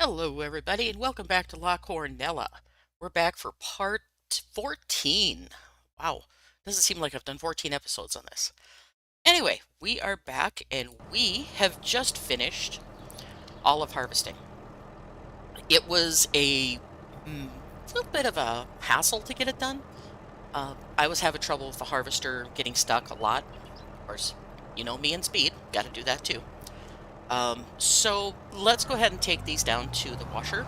Hello, everybody, and welcome back to La Coronella. We're back for part 14. Wow, doesn't seem like I've done 14 episodes on this. Anyway, we are back, and we have just finished olive harvesting. It was a little bit of a hassle to get it done. I was having trouble with the harvester getting stuck a lot. Of course, you know me and speed, got to do that too. So let's go ahead and take these down to the washer.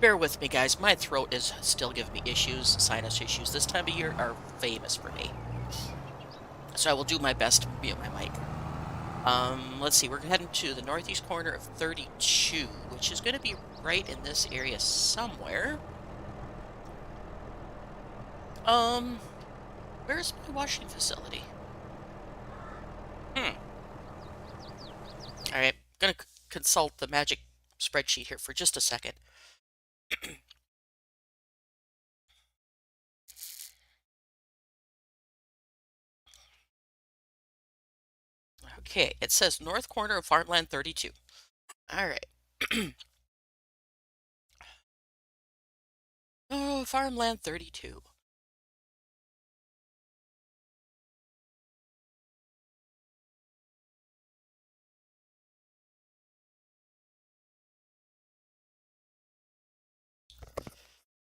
Bear with me, guys. My throat is still giving me issues. Sinus issues this time of year are famous for me. So I will do my best to mute my mic. Let's see. We're heading to the northeast corner of 32, which is going to be right in this area somewhere. Where's my washing facility? Alright, I'm going to consult the magic spreadsheet here for just a second. Okay, it says north corner of farmland 32. Alright. Oh, farmland 32.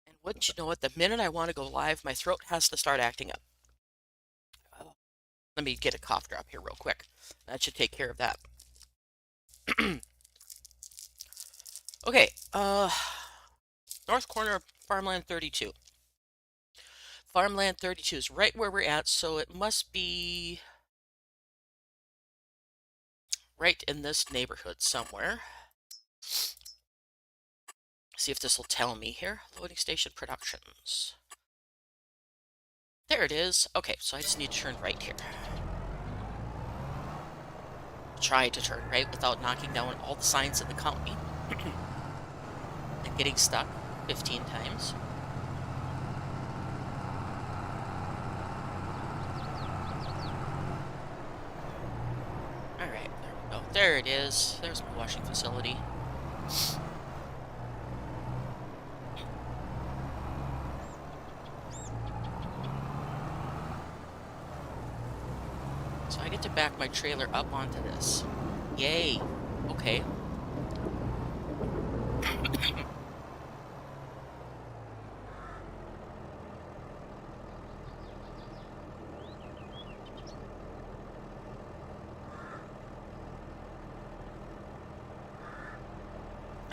And wouldn't you know it, the minute I want to go live, my throat has to start acting up. Let me get a cough drop here real quick. That should take care of that. Okay, north corner of farmland 32. Farmland 32 is right where we're at, so it must be right in this neighborhood somewhere. See if this will tell me here. Loading station productions. There it is. Okay, so I just need to turn right here. Try to turn right without knocking down all the signs in the county. And getting stuck 15 times. Alright, there we go. There it is. There's my washing facility. So I get to back my trailer up onto this. Yay. Okay.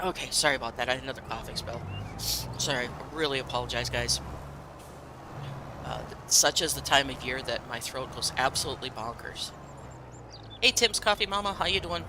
Okay, sorry about that. I had another coughing spell. Sorry, I really apologize, guys. Such is the time of year that my throat goes absolutely bonkers. Hey, Tim's Coffee Mama, how you doing?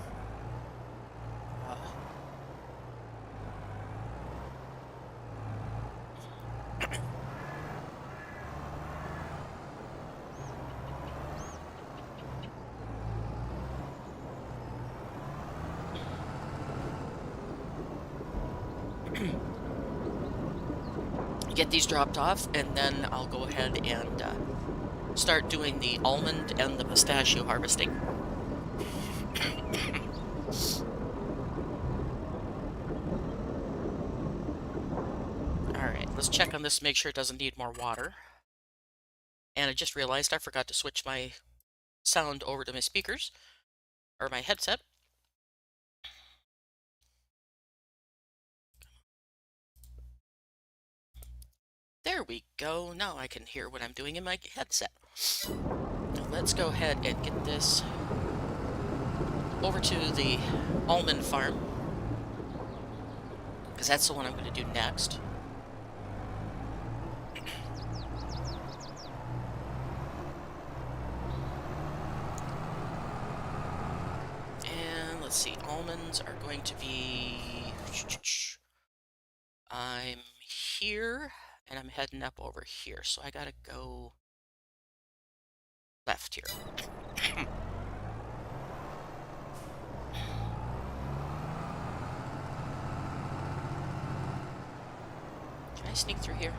Get these dropped off, and then I'll go ahead and start doing the almond and the pistachio harvesting. Alright, let's check on this, make sure it doesn't need more water. And I just realized I forgot to switch my sound over to my speakers, or my headset. There we go. Now I can hear what I'm doing in my headset. Now let's go ahead and get this over to the almond farm, because that's the one I'm going to do next. And let's see, almonds are going to be... I'm here, and I'm heading up over here, so I gotta go left here. Can I sneak through here?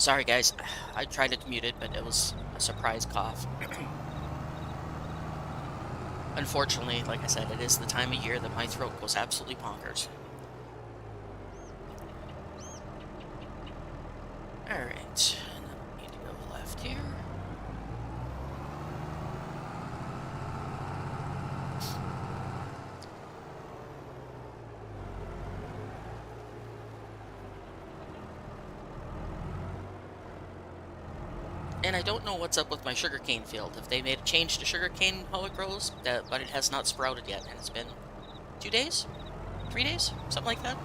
Sorry, guys. I tried to mute it, but it was a surprise cough. Unfortunately, like I said, it is the time of year that my throat goes absolutely bonkers. Alright, and then we need to go left here. And I don't know what's up with my sugarcane field. If they made a change to sugarcane, how it grows, but it has not sprouted yet, and it's been 2 days? 3 days? Something like that?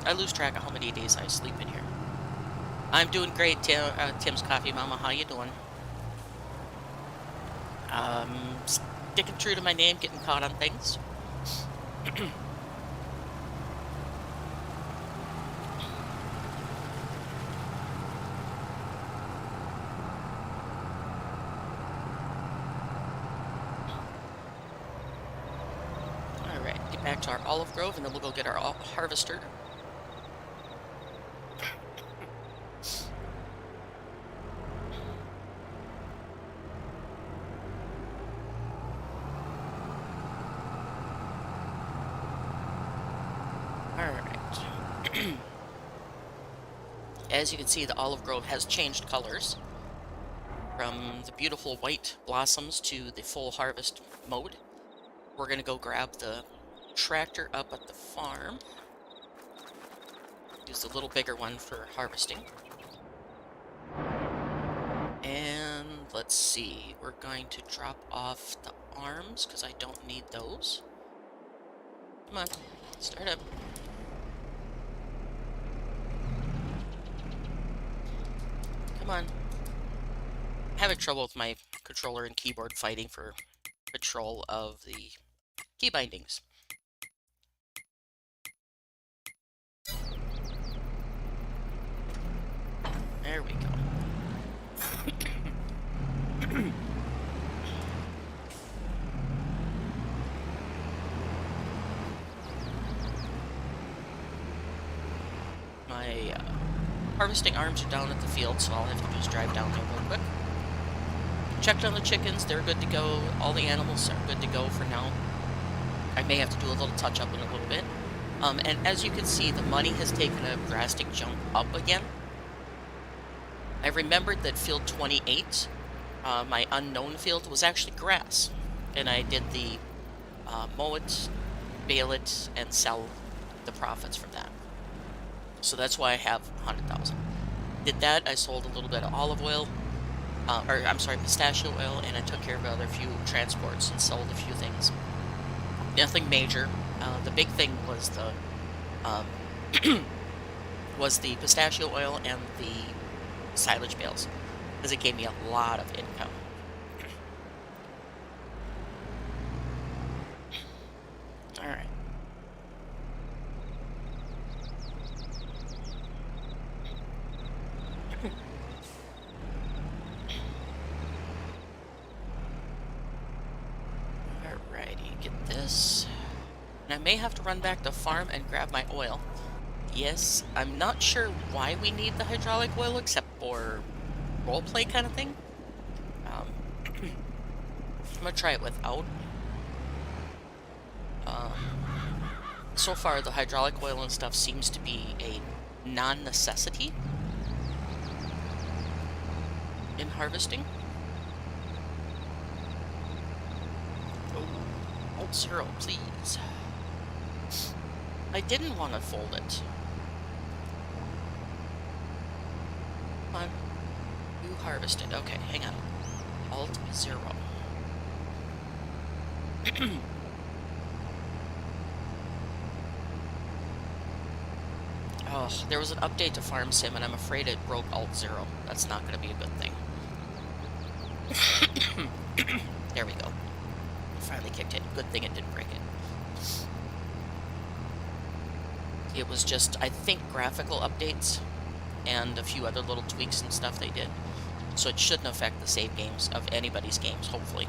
I lose track of how many days I sleep in here. I'm doing great, Tim's Coffee Mama. How you doing? Sticking true to my name, getting caught on things. Alright, get back to our olive grove, and then we'll go get our harvester. As you can see, the olive grove has changed colors from the beautiful white blossoms to the full harvest mode. We're going to go grab the tractor up at the farm. Use the little bigger one for harvesting. And let's see, we're going to drop off the arms because I don't need those. Come on, start up. Come on. I'm having trouble with my controller and keyboard fighting for control of the key bindings. There we go. My harvesting arms are down at the field, so all I have to do is drive down there real quick. Checked on the chickens, they're good to go. All the animals are good to go for now. I may have to do a little touch-up in a little bit. And as you can see, the money has taken a drastic jump up again. I remembered that field 28, my unknown field, was actually grass. And I did the mow it, bale it, and sell the profits from that. So that's why I have 100,000. Did that, I sold a little bit of olive oil, pistachio oil, and I took care of other few transports and sold a few things. Nothing major. The big thing was the pistachio oil and the silage bales, because it gave me a lot of income. All right. Alrighty, get this. And I may have to run back to farm and grab my oil. Yes, I'm not sure why we need the hydraulic oil except for roleplay kind of thing. I'm gonna try it without. So far, the hydraulic oil and stuff seems to be a non-necessity in harvesting. Oh, Alt 0, please. I didn't want to fold it. Come on. You harvested. Okay, hang on. Alt 0. Oh, there was an update to Farm Sim, and I'm afraid it broke Alt 0. That's not going to be a good thing. There we go. It finally kicked in. Good thing it didn't break it. It was just, I think, graphical updates and a few other little tweaks and stuff they did. So it shouldn't affect the save games of anybody's games, hopefully.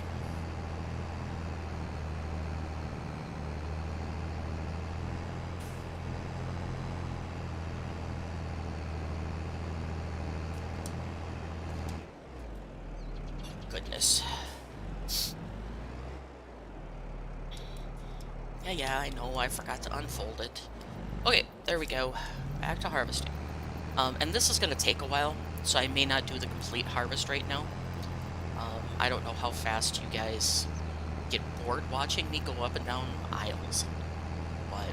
Yeah, I know, I forgot to unfold it. Okay, there we go. Back to harvesting. And this is going to take a while, so I may not do the complete harvest right now. I don't know how fast you guys get bored watching me go up and down aisles, but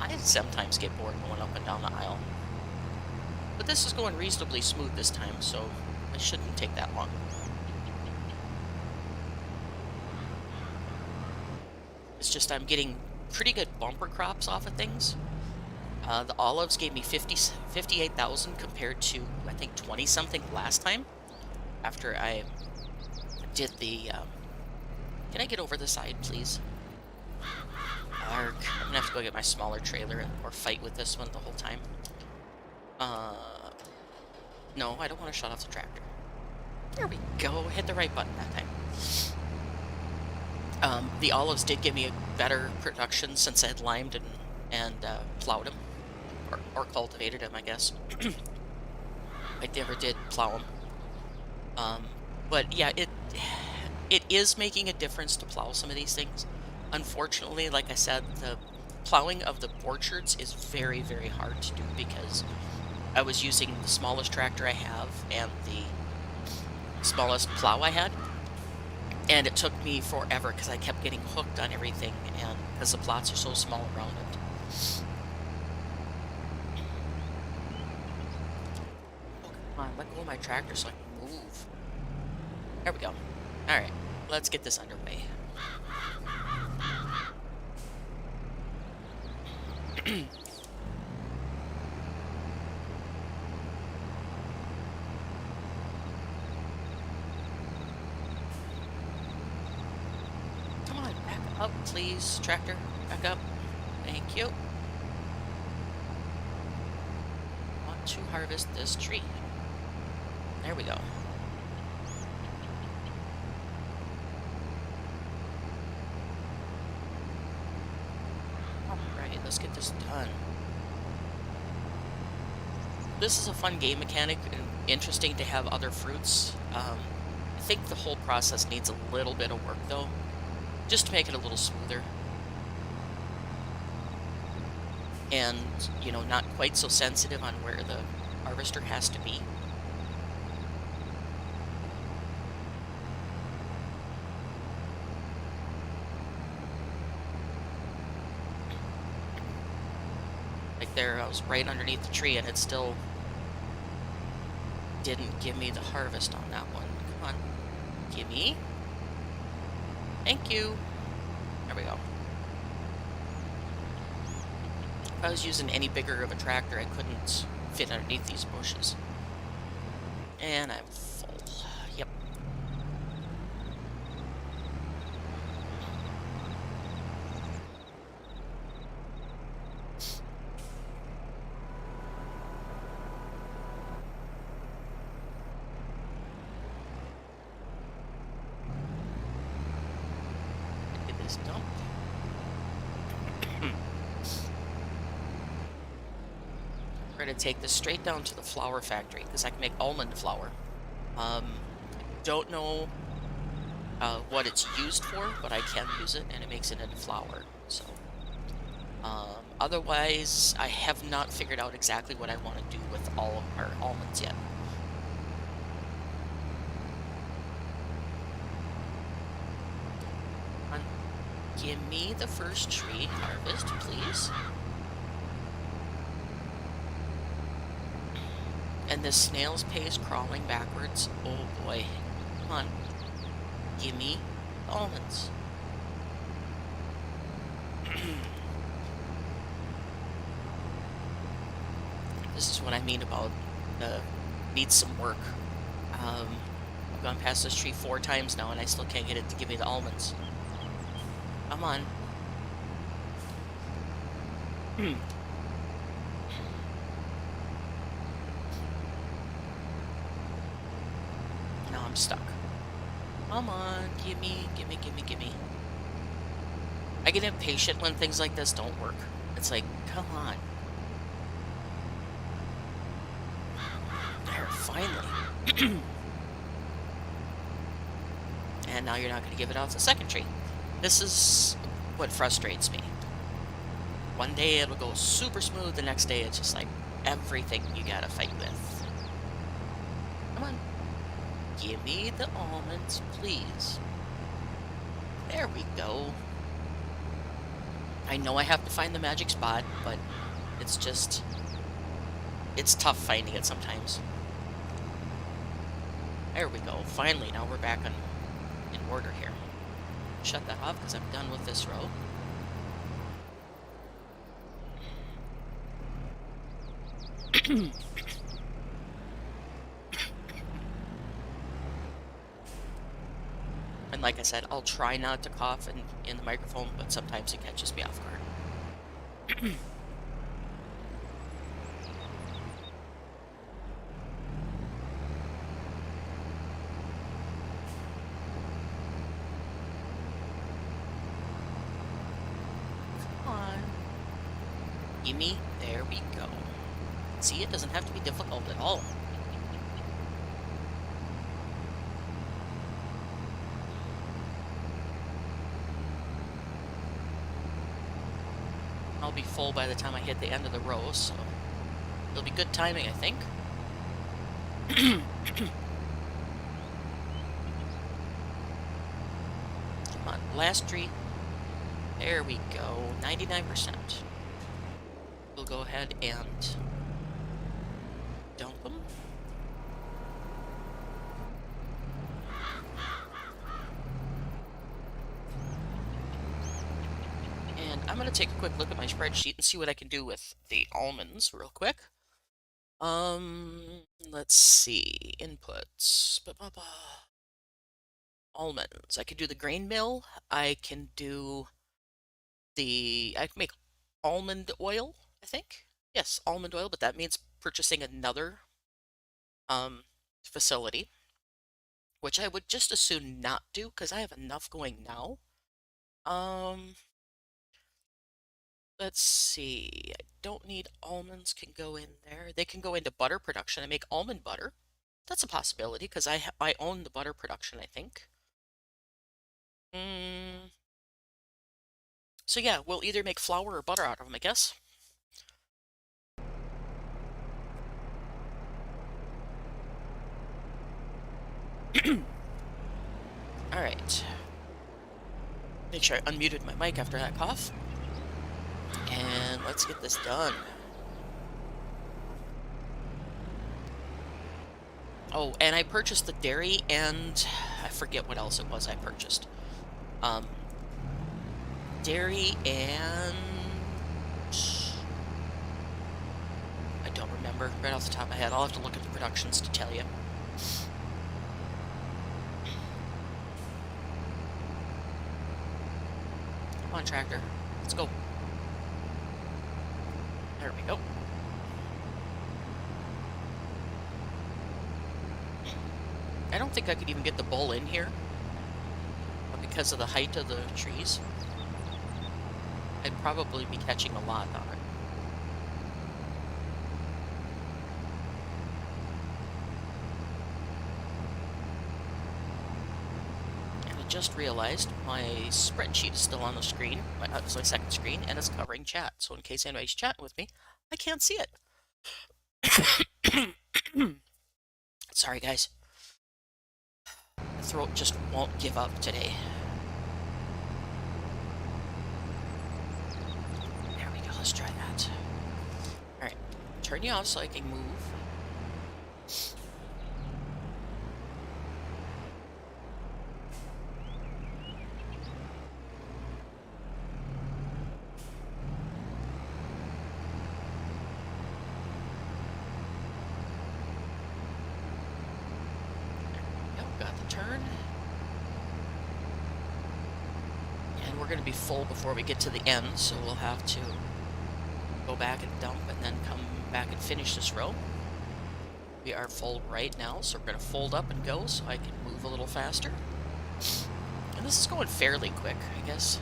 I sometimes get bored going up and down the aisle. But this is going reasonably smooth this time, so it shouldn't take that long. It's just I'm getting pretty good bumper crops off of things. The olives gave me 58,000 compared to, I think, 20-something last time after I did the... can I get over the side, please? Arg. I'm gonna have to go get my smaller trailer or fight with this one the whole time. No, I don't want to shut off the tractor. There we go. Hit the right button that time. The olives did give me a better production since I had limed and plowed them. Or cultivated them, I guess. I never did plow them. But yeah, it is making a difference to plow some of these things. Unfortunately, like I said, the plowing of the orchards is very, very hard to do because I was using the smallest tractor I have and the smallest plow I had. And it took me forever because I kept getting hooked on everything and because the plots are so small around it. Oh, come on, let go of my tractor so I can move. There we go. Alright, let's get this underway. Come on, back up, please, tractor. Back up. Thank you. Want to harvest this tree. There we go. Alright, let's get this done. This is a fun game mechanic and interesting to have other fruits. I think the whole process needs a little bit of work though, just to make it a little smoother. And, you know, not quite so sensitive on where the harvester has to be. Like there, I was right underneath the tree and it still didn't give me the harvest on that one. Come on, gimme. Thank you. There we go. If I was using any bigger of a tractor, I couldn't fit underneath these bushes. And I'm full. Yep. Get this dumped. We're going to take this straight down to the flour factory because I can make almond flour. Don't know what it's used for, but I can use it and it makes it into flour. So, otherwise, I have not figured out exactly what I want to do with all of our almonds yet. Give me the first tree harvest, please. And this snail's pace crawling backwards. Oh boy. Come on. Give me the almonds. This is what I mean about needs some work. I've gone past this tree 4 times now and I still can't get it to give me the almonds. Come on. Now I'm stuck. Come on, gimme. I get impatient when things like this don't work. It's like, come on. There, finally. And now you're not going to give it out to the second tree. This is what frustrates me. One day it'll go super smooth, the next day it's just like everything you gotta fight with. Come on. Give me the almonds, please. There we go. I know I have to find the magic spot, but it's just... it's tough finding it sometimes. There we go. Finally, now we're back in order here. Shut that off because I'm done with this row. And like I said, I'll try not to cough in the microphone, but sometimes it catches me off guard. Come on. Gimme. There we go. See, it doesn't have to be difficult at all. I'll be full by the time I hit the end of the row, so it'll be good timing, I think. Come on, last tree. There we go, 99%. We'll go ahead and dump them. And I'm going to take a quick look at my spreadsheet and see what I can do with the almonds real quick. Let's see. Inputs. Almonds. I could do the grain mill. I can make almond oil, I think. Yes, almond oil, but that means purchasing another facility, which I would just as soon not do because I have enough going now. Let's see. I don't need almonds, can go in there. They can go into butter production. I make almond butter. That's a possibility because I own the butter production, I think. So yeah, we'll either make flour or butter out of them, I guess. Alright. Make sure I unmuted my mic after that cough. And let's get this done. Oh, and I purchased the dairy and I forget what else it was I purchased. Dairy and I don't remember right off the top of my head. I'll have to look at the productions to tell you. Come on, tractor. Let's go. There we go. I don't think I could even get the bull in here, but because of the height of the trees, I'd probably be catching a lot on it. And I just realized my spreadsheet is still on the screen. It's my second screen, and it's covering chat. So in case anybody's chatting with me, I can't see it. Sorry, guys. The throat just won't give up today. There we go, let's try that. Alright, turn you off so I can move. Turn. And we're going to be full before we get to the end, so we'll have to go back and dump and then come back and finish this row. We are full right now, so we're going to fold up and go so I can move a little faster. And this is going fairly quick, I guess.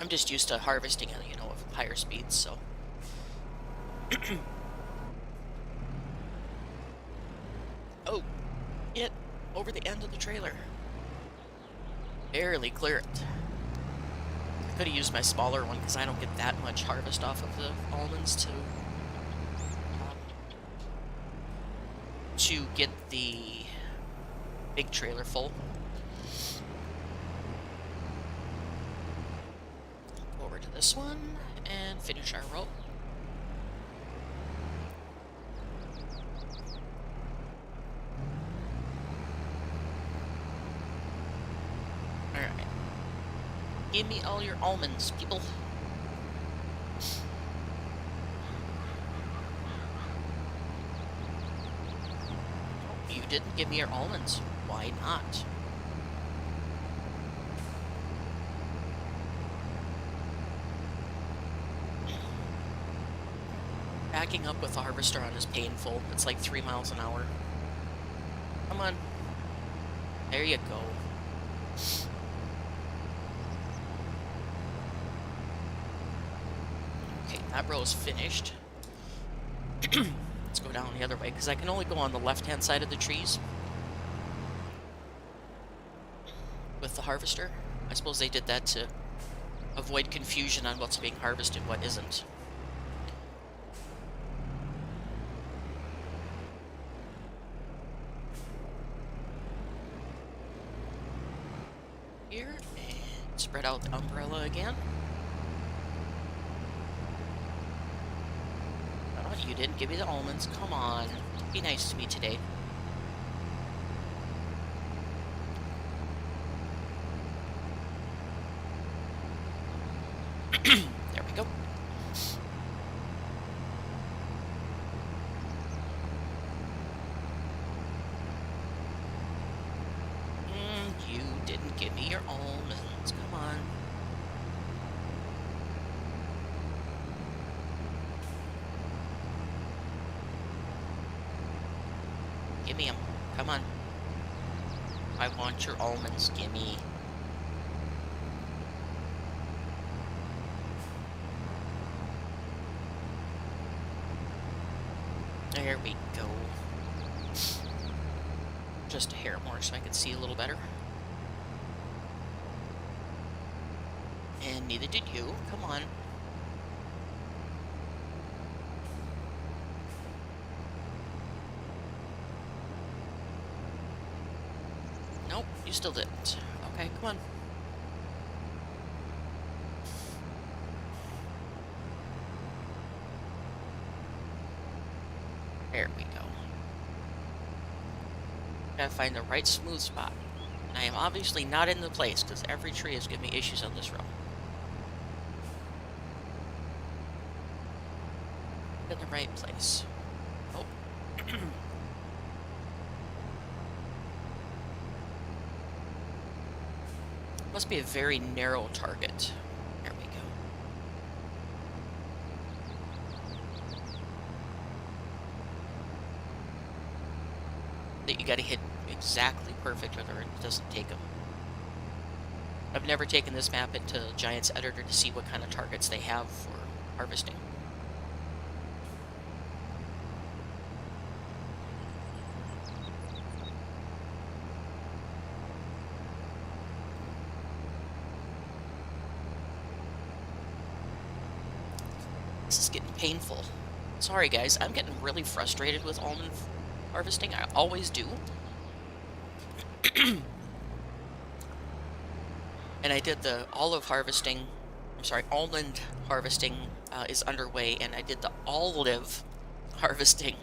I'm just used to harvesting at, higher speeds, so... Oh! Get over the end of the trailer. Barely clear it. I could have used my smaller one because I don't get that much harvest off of the almonds to get the big trailer full. Go over to this one and finish our row. Alright. Give me all your almonds, people. You didn't give me your almonds. Why not? Backing up with the harvester on is painful. It's like 3 miles an hour. Come on. There you go. Okay, that row is finished. Let's go down the other way, because I can only go on the left-hand side of the trees with the harvester. I suppose they did that to avoid confusion on what's being harvested and what isn't. Here, and spread out the umbrella again. Oh, you didn't give me the almonds. Come on. Be nice to me today. There we go. You didn't give me your almonds. Come on. Give me them. Come on. I want your almonds. Gimme. There we go. Just a hair more so I can see a little better. And neither did you. Come on. Nope, you still didn't. Okay, come on. There we go. Gotta find the right smooth spot. And I am obviously not in the place, because every tree is giving me issues on this row. In the right place. Oh. Must be a very narrow target. There we go. That you gotta hit exactly perfect or it doesn't take them. I've never taken this map into Giants Editor to see what kind of targets they have for harvesting. This is getting painful. Sorry guys, I'm getting really frustrated with almond harvesting. I always do. And I did the almond harvesting is underway, and I did the olive harvesting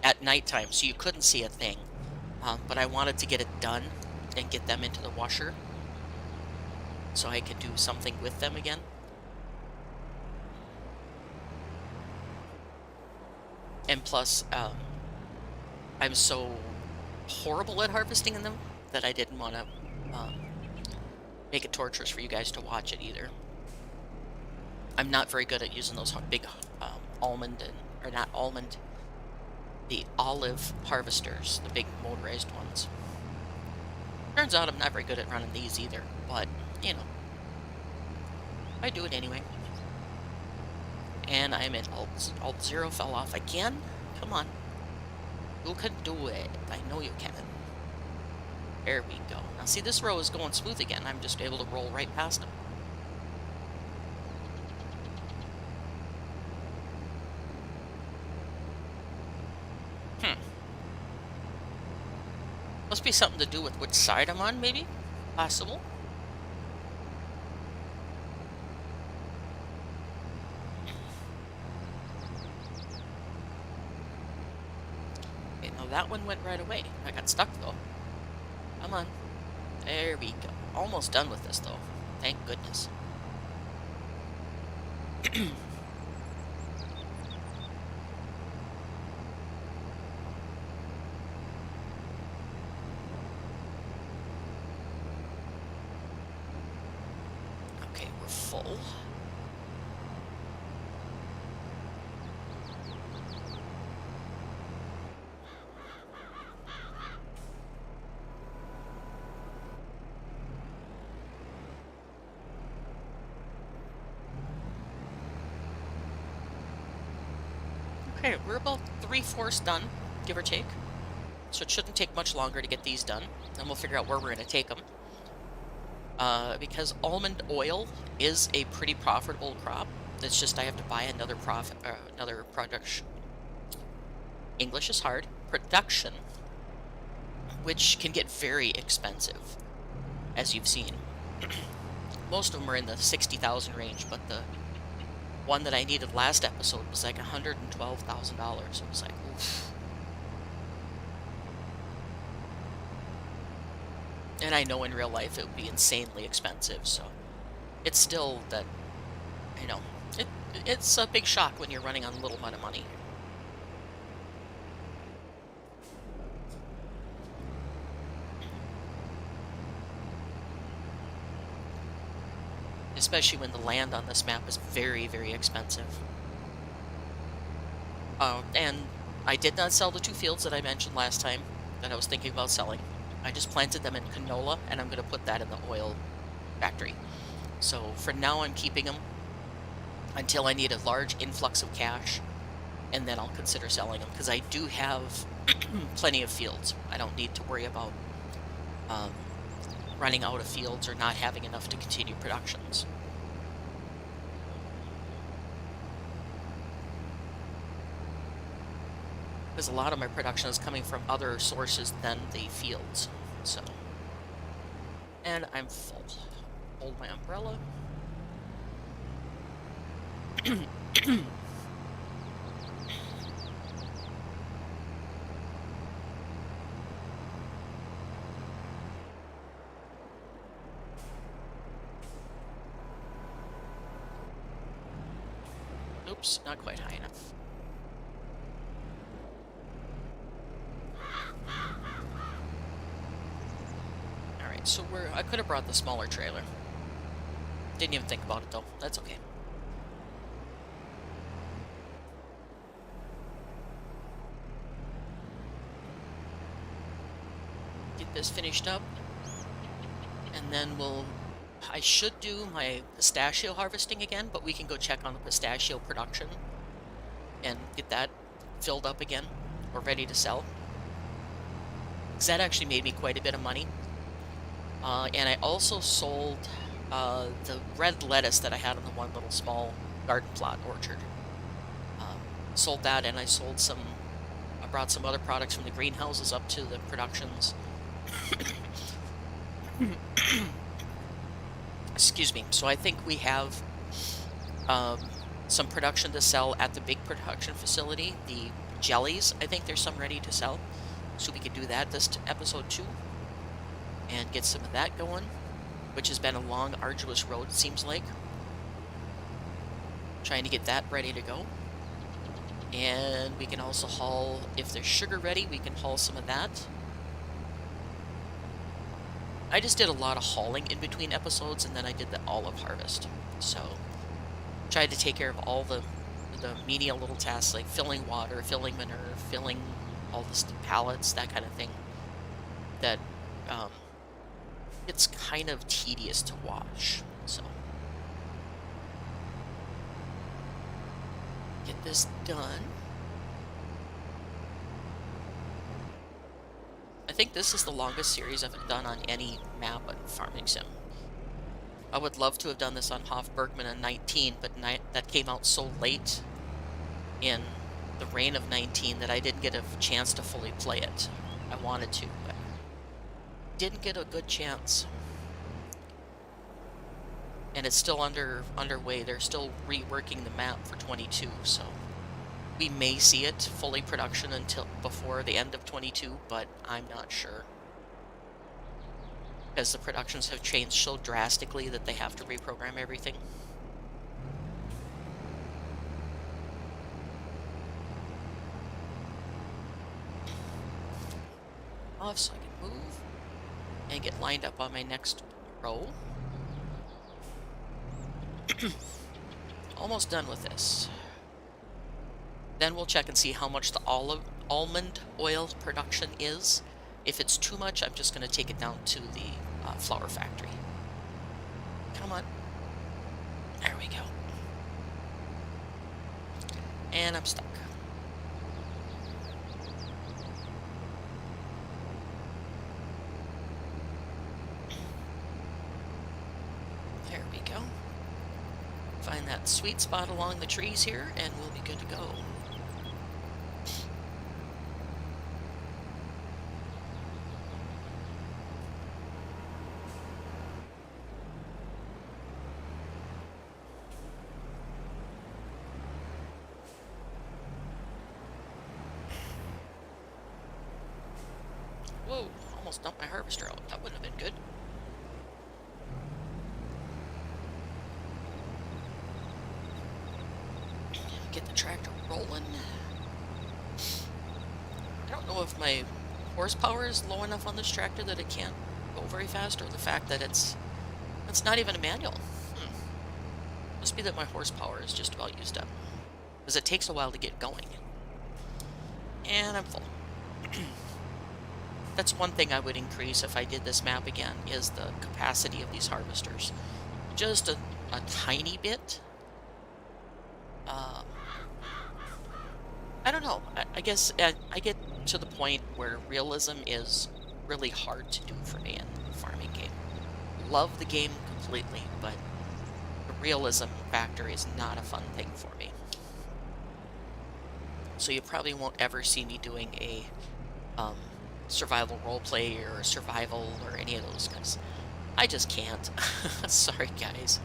at nighttime, so you couldn't see a thing. But I wanted to get it done and get them into the washer so I could do something with them again. And plus, I'm so horrible at harvesting in them that I didn't want to make it torturous for you guys to watch it either. I'm not very good at using those big the olive harvesters, the big motorized ones. Turns out I'm not very good at running these either, but, you know, I do it anyway. And I'm in Alt 0 fell off again. Come on. You can do it. I know you can. There we go. Now see, this row is going smooth again. I'm just able to roll right past them. Must be something to do with which side I'm on, maybe? Possible. Okay, now that one went right away. I got stuck, though. Come on. There we go. Almost done with this, though. Thank goodness. Okay, we're full. Okay, we're about 3/4 done, give or take. So it shouldn't take much longer to get these done. Then we'll figure out where we're going to take them. Because almond oil is a pretty profitable crop. It's just I have to buy another production. English is hard. Production, which can get very expensive, as you've seen. Most of them are in the 60,000 range, but the one that I needed last episode was like $112,000. It was like, oof. And I know in real life it would be insanely expensive, so it's still that, you know, it's a big shock when you're running on a little amount of money. Especially when the land on this map is very, very expensive. And I did not sell the 2 fields that I mentioned last time that I was thinking about selling. I just planted them in canola, and I'm going to put that in the oil factory. So for now, I'm keeping them until I need a large influx of cash, and then I'll consider selling them, because I do have plenty of fields. I don't need to worry about running out of fields or not having enough to continue productions. Because a lot of my production is coming from other sources than the fields. So, and I'm full. Hold my umbrella. Oops, not quite high enough. Alright, so I could have brought the smaller trailer. Didn't even think about it though. That's okay. Get this finished up. And then I should do my pistachio harvesting again, but we can go check on the pistachio production and get that filled up again or ready to sell. Because that actually made me quite a bit of money. And I also sold the red lettuce that I had on the one little small garden plot orchard. Sold that, and I brought some other products from the greenhouses up to the productions. Excuse me. So I think we have some production to sell at the big production facility. The jellies, I think there's some ready to sell. So we could do that this episode 2 and get some of that going, which has been a long, arduous road, it seems like. Trying to get that ready to go. And we can also haul, if there's sugar ready, we can haul some of that. I just did a lot of hauling in between episodes, and then I did the olive harvest. So, tried to take care of all the menial little tasks, like filling water, filling manure, filling all the pallets, that kind of thing. That, it's kind of tedious to watch, so. Get this done. I think this is the longest series I've done on any map on Farming Sim. I would love to have done this on Hofburgman in 19, but that came out so late in the reign of 19 that I didn't get a chance to fully play it. I wanted to, but didn't get a good chance. And it's still underway. They're still reworking the map for 22, so we may see it fully production until before the end of 22, but I'm not sure. Because the productions have changed so drastically that they have to reprogram everything. Off so I can move and get lined up on my next row. Almost done with this. Then we'll check and see how much the almond oil production is. If it's too much, I'm just going to take it down to the flour factory. Come on. There we go. And I'm stuck. There we go. Find that sweet spot along the trees here, and we'll be good to go. Whoa, almost dumped my harvester out. That wouldn't have been good. Get the tractor rolling. I don't know if my horsepower is low enough on this tractor that it can't go very fast, or the fact that it's not even a manual. Must be that my horsepower is just about used up, because it takes a while to get going. And I'm full. That's one thing I would increase if I did this map again, is the capacity of these harvesters. Just a tiny bit. I don't know. I guess I get to the point where realism is really hard to do for me in a farming game. Love the game completely, but the realism factor is not a fun thing for me. So you probably won't ever see me doing a survival roleplay or survival or any of those, because I just can't. Sorry, guys.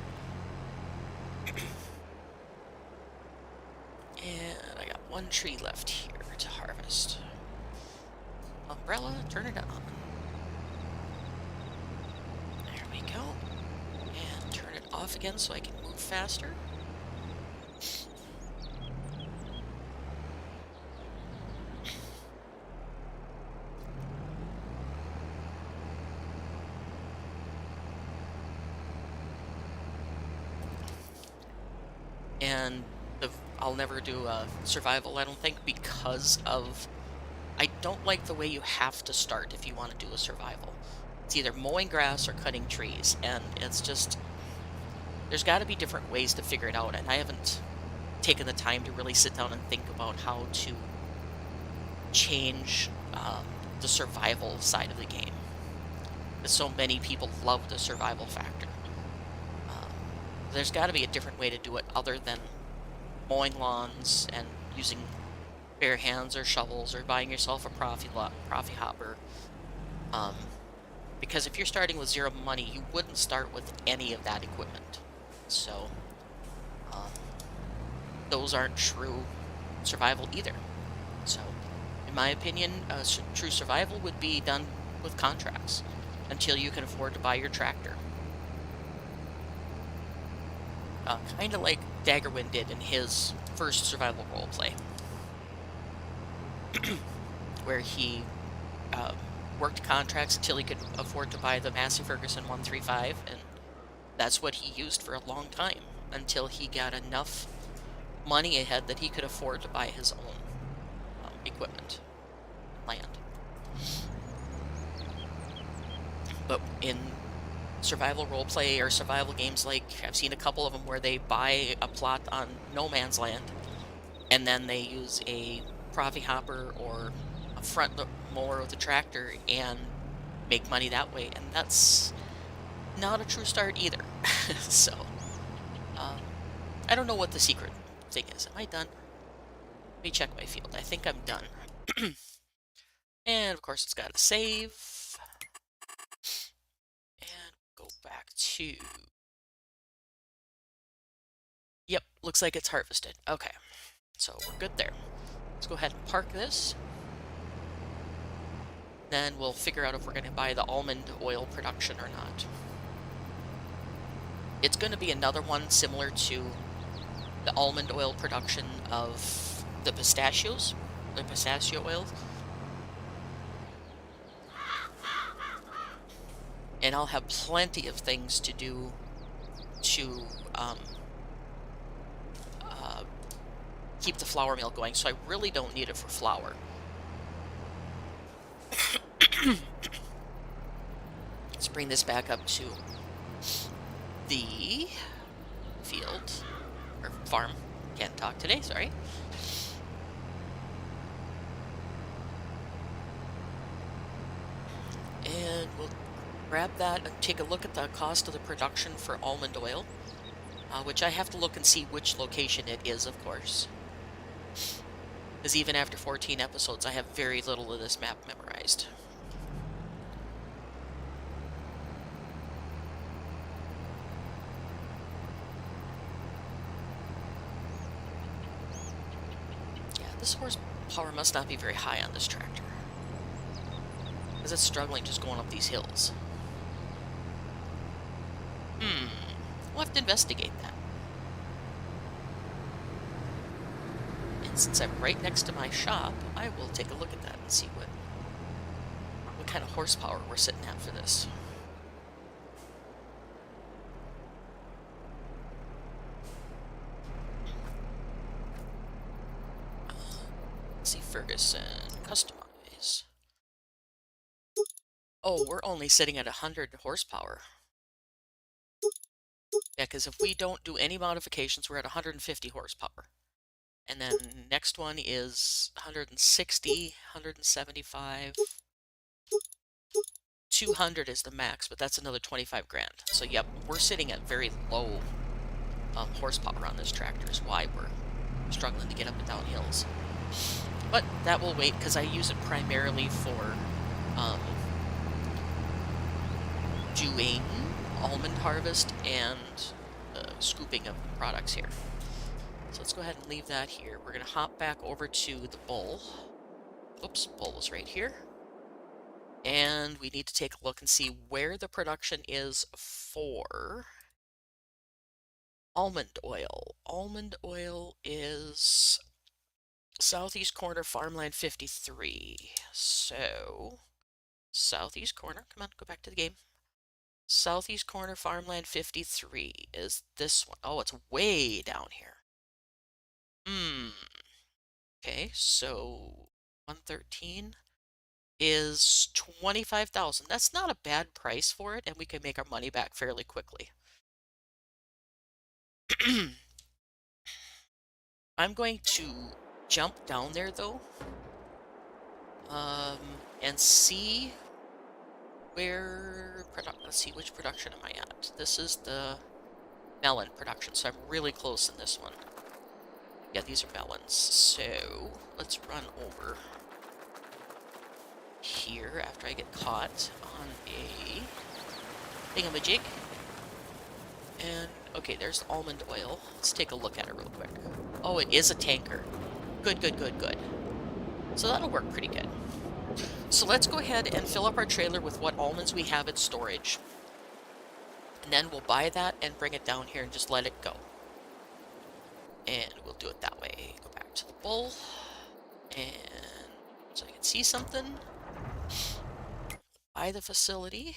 And I got one tree left here to harvest. Umbrella, turn it on. There we go. And turn it off again so I can move faster. And I'll never do a survival, I don't think, because of... I don't like the way you have to start if you want to do a survival. It's either mowing grass or cutting trees, and it's just... There's got to be different ways to figure it out, and I haven't taken the time to really sit down and think about how to change the survival side of the game. Because so many people love the survival factor. There's got to be a different way to do it other than mowing lawns and using bare hands or shovels or buying yourself a profi hopper. Because if you're starting with zero money, you wouldn't start with any of that equipment. So, those aren't true survival either. So, in my opinion, true survival would be done with contracts until you can afford to buy your tractor. Kind of like Daggerwind did in his first survival roleplay, where he worked contracts until he could afford to buy the Massey Ferguson 135, and that's what he used for a long time, until he got enough money ahead that he could afford to buy his own equipment, land. But in survival roleplay or survival games, like I've seen a couple of them where they buy a plot on no man's land and then they use a profi hopper or a more of the tractor and make money that way, and that's not a true start either. So, I don't know what the secret thing is. Am I done? Let me check my field. I think I'm done. And of course, it's got to save. And go back to... Yep, looks like it's harvested. Okay, so we're good there. Let's go ahead and park this. Then we'll figure out if we're going to buy the almond oil production or not. It's going to be another one similar to the almond oil production of the pistachios, the pistachio oils. And I'll have plenty of things to do to keep the flour mill going, so I really don't need it for flour. Let's bring this back up to the field, or farm. Can't talk today, sorry. And we'll grab that and take a look at the cost of the production for almond oil, which I have to look and see which location it is, of course. Because even after 14 episodes, I have very little of this map memorized. Yeah, this horsepower must not be very high on this tractor, because it's struggling just going up these hills. We'll have to investigate that. And since I'm right next to my shop, I will take a look at that and see what kind of horsepower we're sitting at for this. Let's see, Ferguson, customize. Oh, we're only sitting at 100 horsepower. Yeah, because if we don't do any modifications, we're at 150 horsepower. And then next one is 160, 175, 200 is the max, but that's another 25 grand. So yep, we're sitting at very low horsepower on this tractor, is why we're struggling to get up and down hills. But that will wait, because I use it primarily for doing almond harvest and scooping of products here. So let's go ahead and leave that here. We're going to hop back over to the bull. Oops, bull was right here. And we need to take a look and see where the production is for almond oil. Almond oil is southeast corner, farmland 53. So, southeast corner, come on, go back to the game. Southeast corner, farmland 53 is this one. Oh, it's way down here. Okay, so 113 is 25,000. That's not a bad price for it, and we can make our money back fairly quickly. I'm going to jump down there, though, and see where... Let's see, which production am I at? This is the melon production, so I'm really close in this one. Yeah, these are melons, so let's run over here after I get caught on a thingamajig. And, okay, there's the almond oil. Let's take a look at it real quick. Oh, it is a tanker. Good, good, good, good. So that'll work pretty good. So let's go ahead and fill up our trailer with what almonds we have in storage. And then we'll buy that and bring it down here and just let it go. And we'll do it that way. Go back to the bull. And so I can see something. Buy the facility.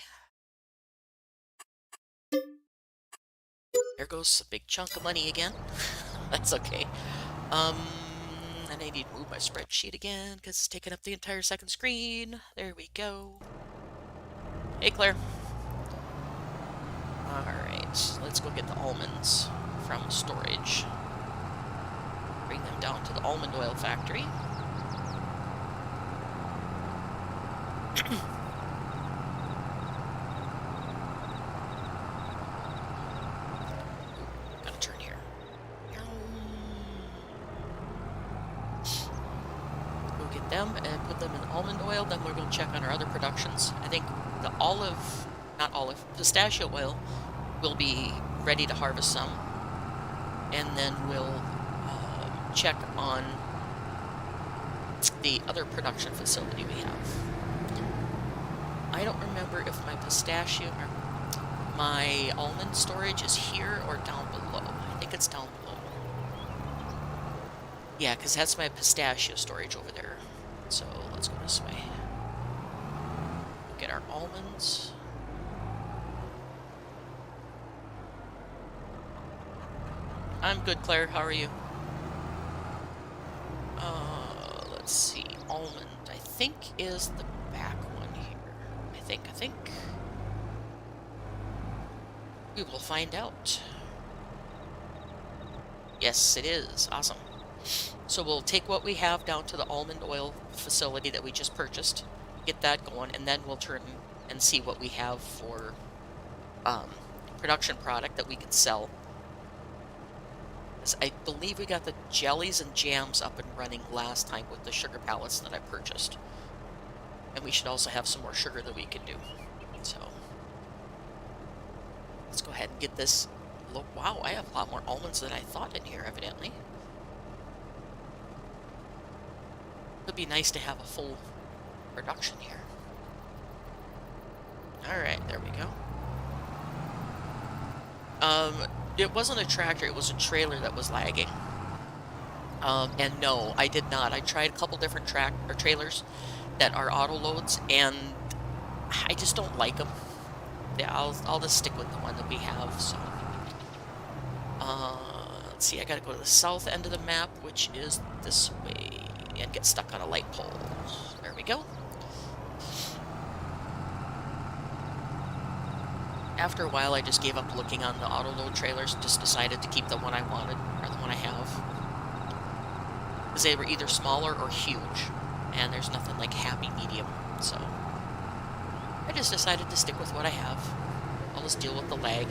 There goes a big chunk of money again. That's okay. And I need to move my spreadsheet again because it's taking up the entire second screen. There we go. Hey, Claire. Alright, let's go get the almonds from storage. Bring them down to the almond oil factory. Gotta turn here. Go get them and put them in almond oil. Then we're going to check on our other productions. I think the pistachio oil will be ready to harvest some. And then we'll check on the other production facility we have. I don't remember if my pistachio or my almond storage is here or down below. I think it's down below. Yeah, because that's my pistachio storage over there. So let's go this way. We'll get our almonds. I'm good, Claire. How are you? Let's see. Almond, I think, is the back one here. I think. We will find out. Yes, it is. Awesome. So we'll take what we have down to the almond oil facility that we just purchased, get that going, and then we'll turn and see what we have for production product that we can sell. I believe we got the jellies and jams up and running last time with the sugar pallets that I purchased. And we should also have some more sugar that we can do. So let's go ahead and get this. Wow, I have a lot more almonds than I thought in here, evidently. It'd be nice to have a full production here. Alright, there we go. It wasn't a tractor, it was a trailer that was lagging. And no, I did not. I tried a couple different trailers that are auto loads, and I just don't like them. Yeah, I'll just stick with the one that we have. So, let's see. I gotta go to the south end of the map, which is this way, and get stuck on a light pole. There we go. After a while, I just gave up looking on the auto load trailers. Just decided to keep the one I wanted, or the one I have, because they were either smaller or huge, and there's nothing like happy medium. So I just decided to stick with what I have. I'll just deal with the lag.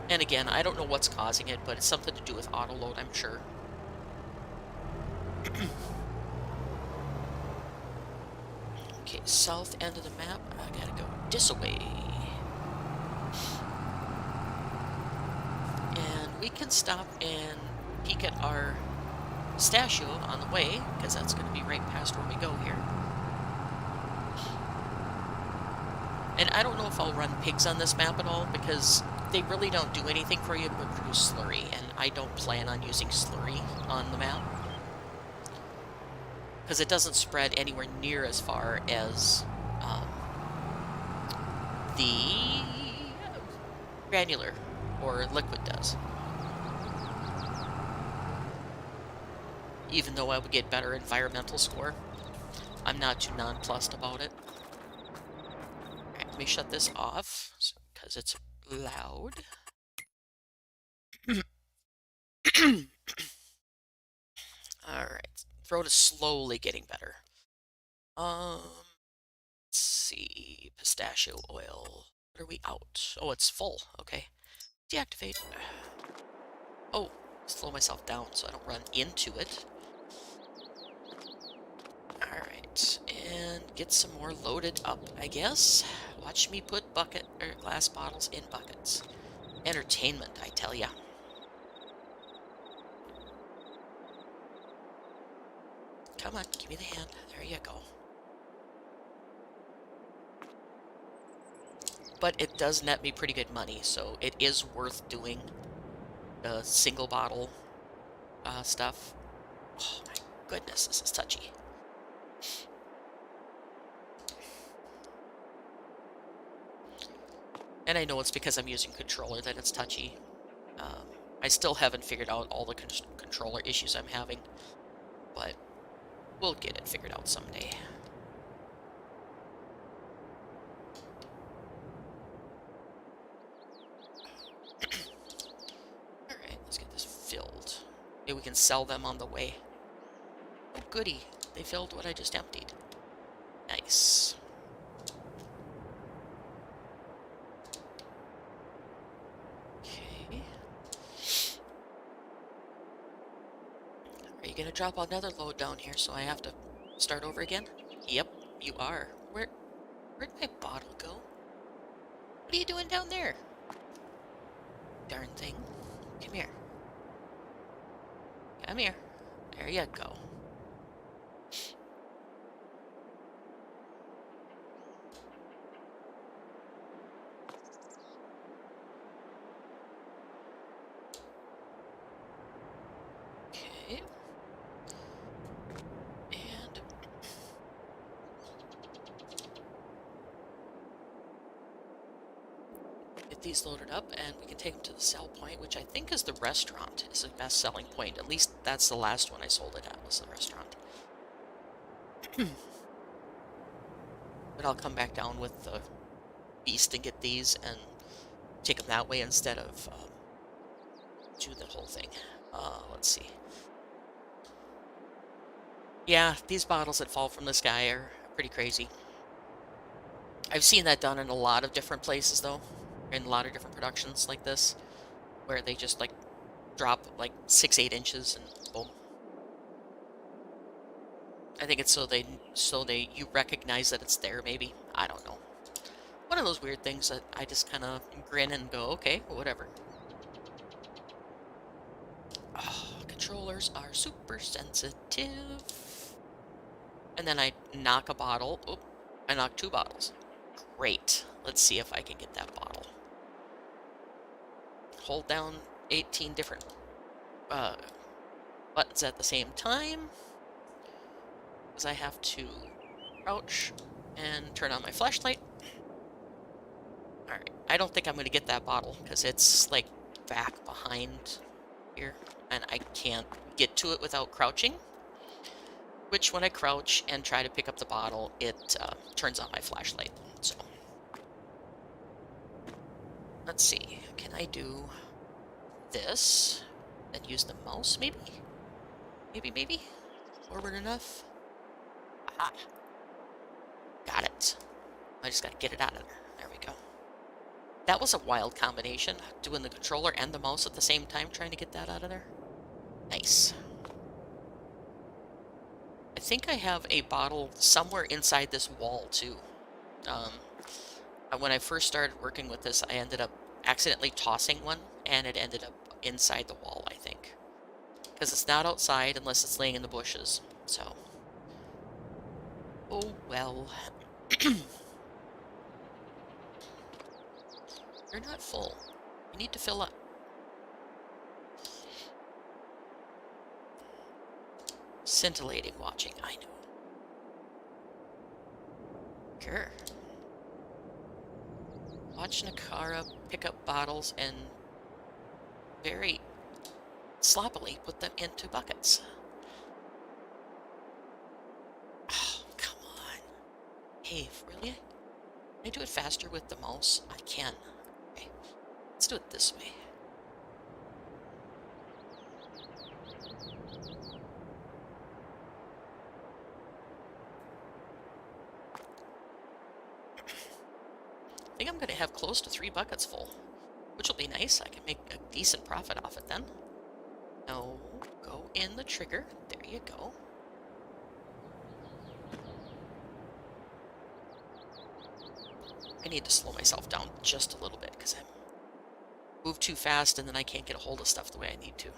And again, I don't know what's causing it, but it's something to do with auto load, I'm sure. Okay, south end of the map. I gotta go this way. And we can stop and peek at our pistachio on the way, because that's going to be right past where we go here. And I don't know if I'll run pigs on this map at all, because they really don't do anything for you but produce slurry, and I don't plan on using slurry on the map, because it doesn't spread anywhere near as far as the granular or liquid does. Even though I would get better environmental score, I'm not too nonplussed about it. Alright, let me shut this off, because it's loud. Alright, throat is slowly getting better. Let's see, pistachio oil. What are we out? Oh, it's full. Okay. Deactivate. Oh, slow myself down so I don't run into it. Alright, and get some more loaded up, I guess. Watch me put glass bottles in buckets. Entertainment, I tell ya. Come on, give me the hand. There you go. But it does net me pretty good money, so it is worth doing the single bottle stuff. Oh my goodness, this is touchy. And I know it's because I'm using controller that it's touchy. I still haven't figured out all the controller issues I'm having, but we'll get it figured out someday. Alright, let's get this filled. Maybe we can sell them on the way. goody. They filled what I just emptied. Nice. Okay. Are you gonna drop another load down here so I have to start over again? Yep, you are. Where'd my bottle go? What are you doing down there? Darn thing. Come here. Come here. There you go. Okay. And get these loaded up, and we can take them to the sell point, which I think is the restaurant. Is the best selling point. At least that's the last one I sold it at, was the restaurant. But I'll come back down with the beast and get these and take them that way instead of do the whole thing. Let's see. Yeah, these bottles that fall from the sky are pretty crazy. I've seen that done in a lot of different places, though, in a lot of different productions like this, where they just like drop like 6-8 inches and boom. I think it's so you recognize that it's there. Maybe, I don't know. One of those weird things that I just kind of grin and go, okay, whatever. Oh, controllers are super sensitive. And then I knock a bottle. Oop, I knocked 2 bottles. Great. Let's see if I can get that bottle. Hold down 18 different buttons at the same time, because I have to crouch and turn on my flashlight. Alright, I don't think I'm going to get that bottle, because it's like back behind here, and I can't get to it without crouching. Which, when I crouch and try to pick up the bottle, it turns on my flashlight. So, let's see. Can I do this and use the mouse, maybe? Maybe? Forward enough? Aha. Got it. I just gotta get it out of there. There we go. That was a wild combination, doing the controller and the mouse at the same time, trying to get that out of there. Nice. I think I have a bottle somewhere inside this wall, too. When I first started working with this, I ended up accidentally tossing one, and it ended up inside the wall, I think. Because it's not outside unless it's laying in the bushes, so... Oh, well. You're not full. You need to fill up. Scintillating watching, I know. Grr. Watch Nakara pick up bottles and very sloppily put them into buckets. Oh, come on. Hey, really? Can I do it faster with the mouse? I can. Okay, let's do it this way. I think I'm going to have close to 3 buckets full, which will be nice. I can make a decent profit off it then. No, go in the trigger. There you go. I need to slow myself down just a little bit because I move too fast and then I can't get a hold of stuff the way I need to.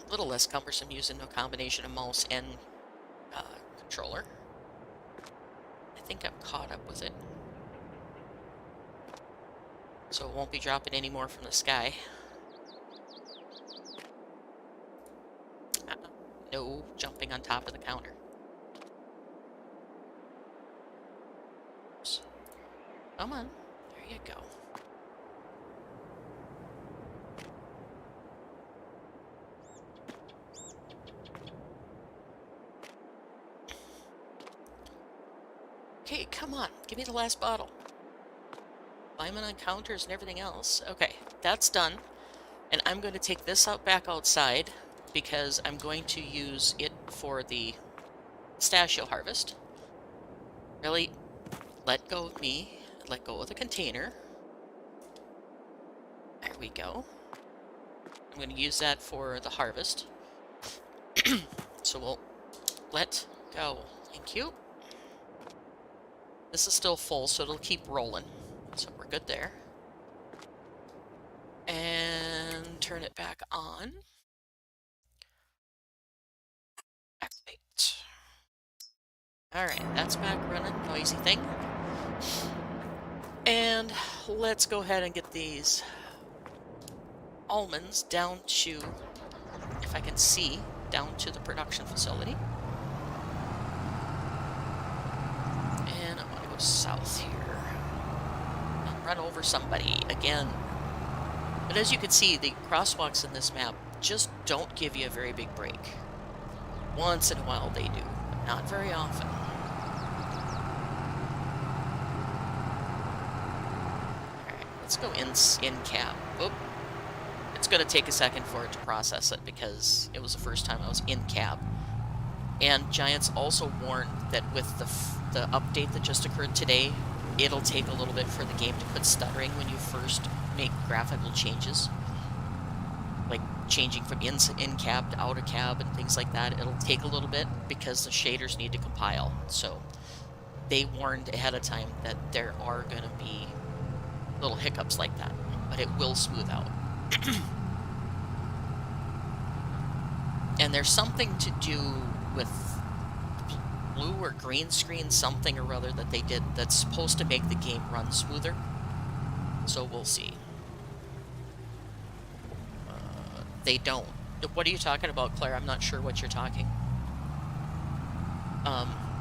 A little less cumbersome using a combination of mouse and controller. I think I'm caught up with it. So it won't be dropping any more from the sky. No jumping on top of the counter. Oops. Come on. There you go. Okay, come on. Give me the last bottle. Climbing on counters and everything else. Okay, that's done. And I'm going to take this out back outside because I'm going to use it for the pistachio harvest. Really, let go of me. Let go of the container. There we go. I'm going to use that for the harvest. So we'll let go. Thank you. This is still full, so it'll keep rolling. So we're good there. And turn it back on. Activate. Alright, that's back running. Noisy thing. And let's go ahead and get these almonds down to, if I can see, down to the production facility. And I want to go south here and run over somebody again. But as you can see, the crosswalks in this map just don't give you a very big break. Once in a while they do, but not very often. Alright, let's go in cab. Oop. It's going to take a second for it to process it because it was the first time I was in cab. And Giants also warned that with the update that just occurred today, it'll take a little bit for the game to quit stuttering when you first make graphical changes. Like changing from in cab to out of cab and things like that. It'll take a little bit because the shaders need to compile. So they warned ahead of time that there are going to be little hiccups like that, but it will smooth out. And there's something to do with blue or green screen, something or other that they did that's supposed to make the game run smoother. So we'll see. They don't. What are you talking about, Claire? I'm not sure what you're talking.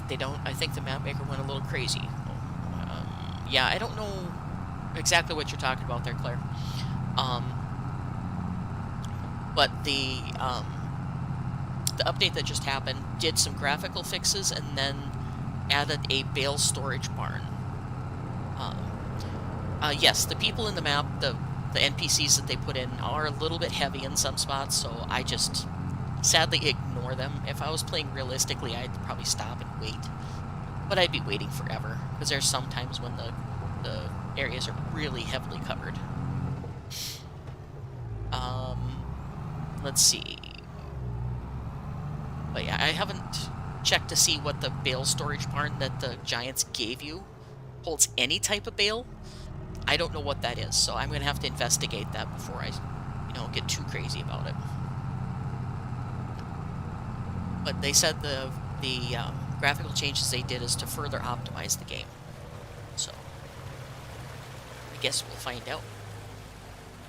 They don't. I think the map maker went a little crazy. Yeah, I don't know exactly what you're talking about there, Claire. But the update that just happened did some graphical fixes and then added a bale storage barn. Yes, the people in the map, the NPCs that they put in are a little bit heavy in some spots, so I just sadly ignore them. If I was playing realistically, I'd probably stop and wait. But I'd be waiting forever, because there's some times when the areas are really heavily covered. Let's see. But yeah, I haven't checked to see what the bale storage barn that the Giants gave you holds any type of bale. I don't know what that is, so I'm going to have to investigate that before I, get too crazy about it. But they said the graphical changes they did is to further optimize the game. So, I guess we'll find out.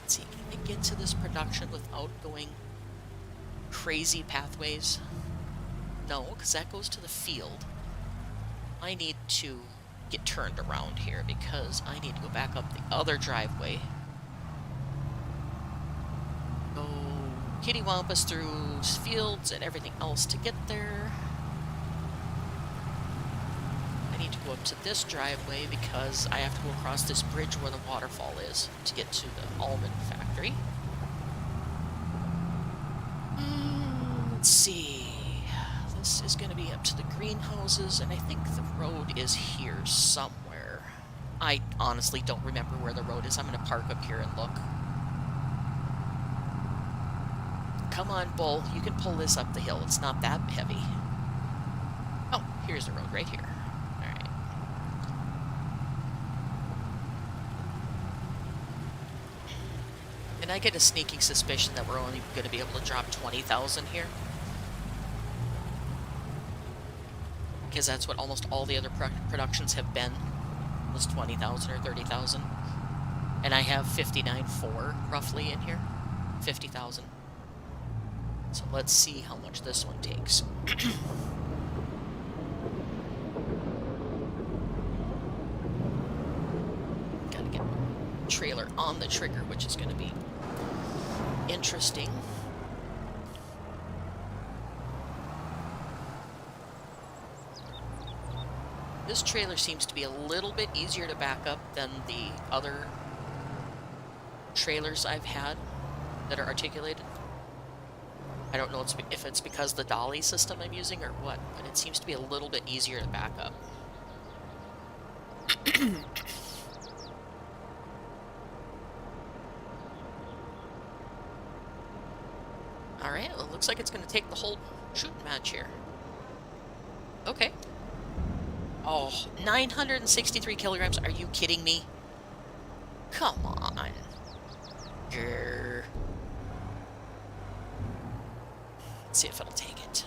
Let's see, can I get to this production without going crazy pathways? No, because that goes to the field. I need to get turned around here because I need to go back up the other driveway. Go kittywampus through fields and everything else to get there. I need to go up to this driveway because I have to go across this bridge where the waterfall is to get to the almond factory. Let's see. This is going to be up to the greenhouses, and I think the road is here somewhere. I honestly don't remember where the road is. I'm going to park up here and look. Come on, Bull. You can pull this up the hill. It's not that heavy. Oh, here's the road right here. Alright. And I get a sneaking suspicion that we're only going to be able to drop 20,000 here. Because that's what almost all the other productions have been, was 20,000 or 30,000. And I have 59.4 roughly in here, 50,000. So let's see how much this one takes. Gotta get the trailer on the trigger, which is going to be interesting. This trailer seems to be a little bit easier to back up than the other trailers I've had. that are articulated. I don't know if it's because the dolly system I'm using or what, but it seems to be a little bit easier to back up. Alright, well, it looks like it's going to take the whole shooting match here. Okay. Oh, 963 kilograms. Are you kidding me? Come on. Grr. Let's see if it'll take it.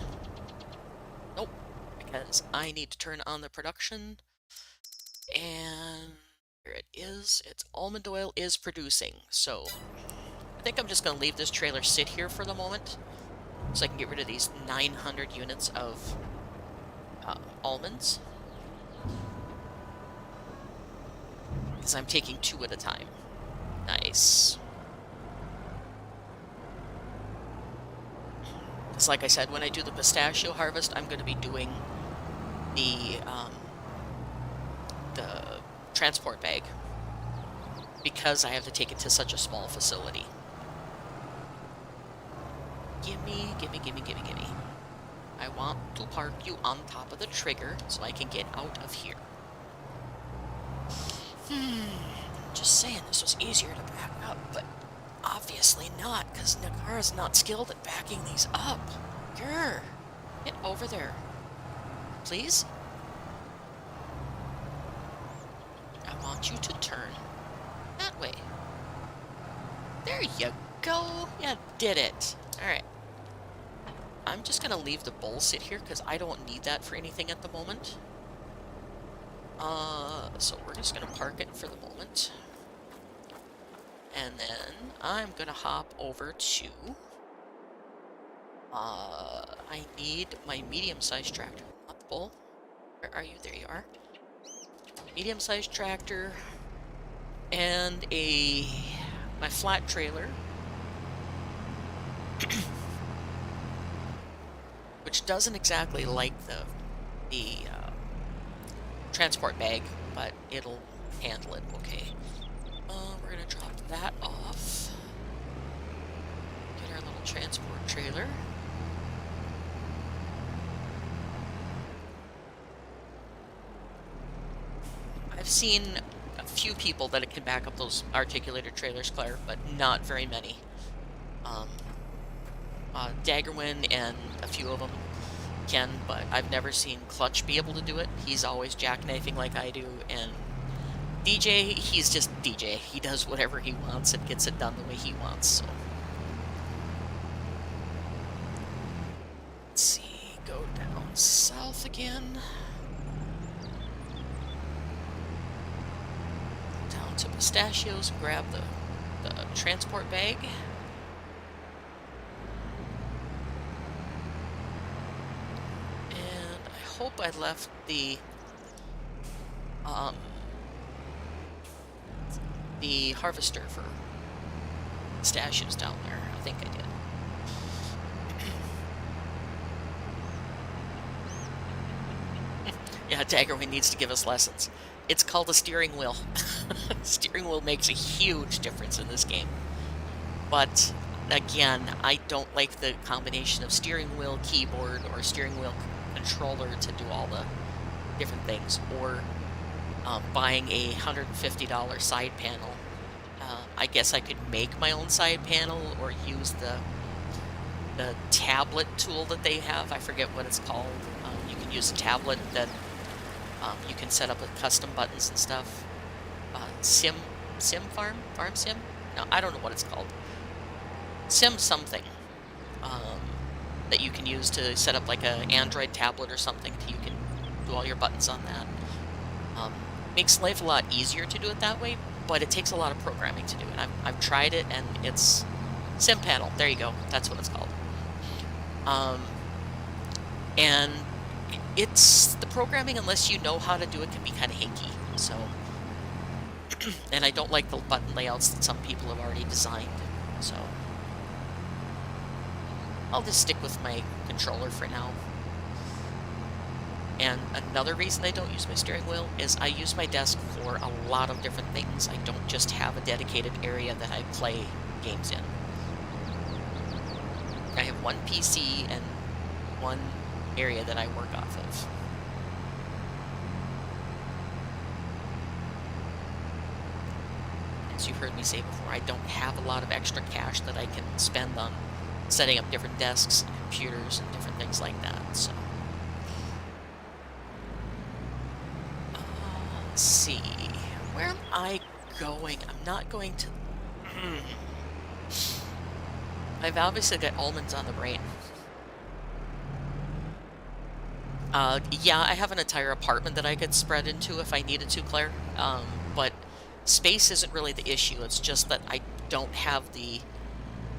Nope, because I need to turn on the production. And here it is. It's almond oil is producing. So I think I'm just going to leave this trailer sit here for the moment so I can get rid of these 900 units of almonds. Because I'm taking 2 at a time. Nice. Because like I said, when I do the pistachio harvest, I'm going to be doing the transport bag. Because I have to take it to such a small facility. Gimme, gimme, gimme, gimme, gimme. I want to park you on top of the trigger so I can get out of here. Just saying this was easier to back up, but obviously not, because Nakara's not skilled at backing these up. Grr. Get over there. Please? I want you to turn. That way. There you go. You did it. Alright. I'm just going to leave the bowl sit here because I don't need that for anything at the moment. So we're just going to park it for the moment. And then I'm going to hop over to... I need my medium-sized tractor. Not the bowl. Where are you? There you are. Medium-sized tractor. And my flat trailer. Which doesn't exactly like the transport bag, but it'll handle it okay. We're gonna drop that off. Get our little transport trailer. I've seen a few people that it can back up those articulated trailers, Claire, but not very many. Daggerwin and a few of them can, but I've never seen Clutch be able to do it. He's always jackknifing like I do, and DJ, he's just DJ. He does whatever he wants and gets it done the way he wants, so. Let's see, go down south again. Down to Pistachios and grab the transport bag. Hope I left the harvester for pistachios down there. I think I did. Yeah, Daggerwing needs to give us lessons. It's called a steering wheel. Steering wheel makes a huge difference in this game. But again, I don't like the combination of steering wheel, keyboard, or steering wheel controller to do all the different things, or buying a $150 side panel. I guess I could make my own side panel or use the tablet tool that they have. I forget what it's called. You can use a tablet that you can set up with custom buttons and stuff. Farm sim? No, I don't know what it's called. Sim something. That you can use to set up like an Android tablet or something. You can do all your buttons on that. Makes life a lot easier to do it that way, but it takes a lot of programming to do it. I've tried it, and it's Sim Panel. There you go. That's what it's called. And it's the programming, unless you know how to do it, can be kind of hinky. So, and I don't like the button layouts that some people have already designed. So. I'll just stick with my controller for now. And another reason I don't use my steering wheel is I use my desk for a lot of different things. I don't just have a dedicated area that I play games in. I have one PC and one area that I work off of. As you've heard me say before, I don't have a lot of extra cash that I can spend on setting up different desks and computers and different things like that, so. Let's see. Where am I going? I'm not going to... I've obviously got almonds on the brain. Yeah, I have an entire apartment that I could spread into if I needed to, Claire. But space isn't really the issue. It's just that I don't have the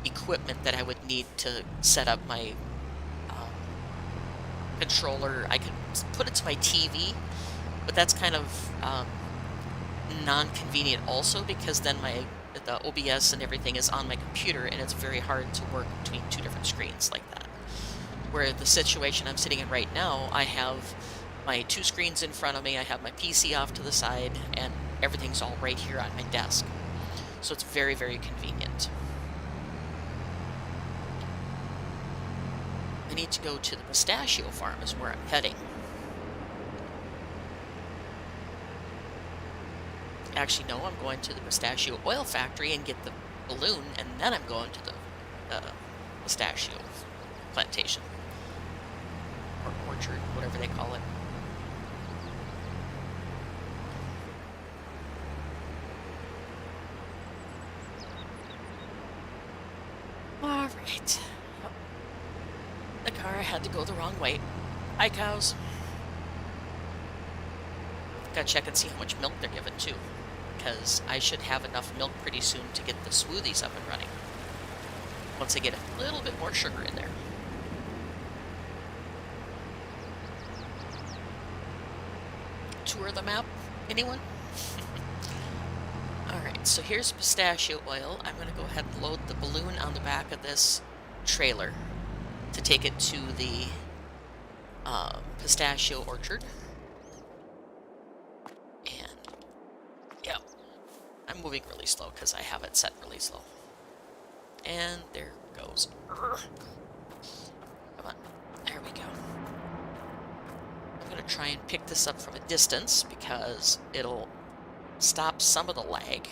equipment that I would need to set up my controller. I could put it to my TV, but that's kind of non-convenient also, because then the OBS and everything is on my computer, and it's very hard to work between two different screens like that. Where the situation I'm sitting in right now, I have my two screens in front of me, I have my PC off to the side, and everything's all right here on my desk. So it's very, very convenient. I need to go to the pistachio farm is where I'm heading. Actually, no, I'm going to the pistachio oil factory and get the balloon, and then I'm going to the pistachio plantation. Or orchard, whatever they call it. Alright. The car had to go the wrong way. Hi, cows. Gotta check and see how much milk they're given, too. Because I should have enough milk pretty soon to get the smoothies up and running. Once I get a little bit more sugar in there. Tour the map, anyone? Alright, so here's pistachio oil. I'm going to go ahead and load the balloon on the back of this trailer to take it to the pistachio orchard. And, yeah, I'm moving really slow because I have it set really slow. And there it goes. Come on, there we go. I'm going to try and pick this up from a distance because it'll stop some of the lag.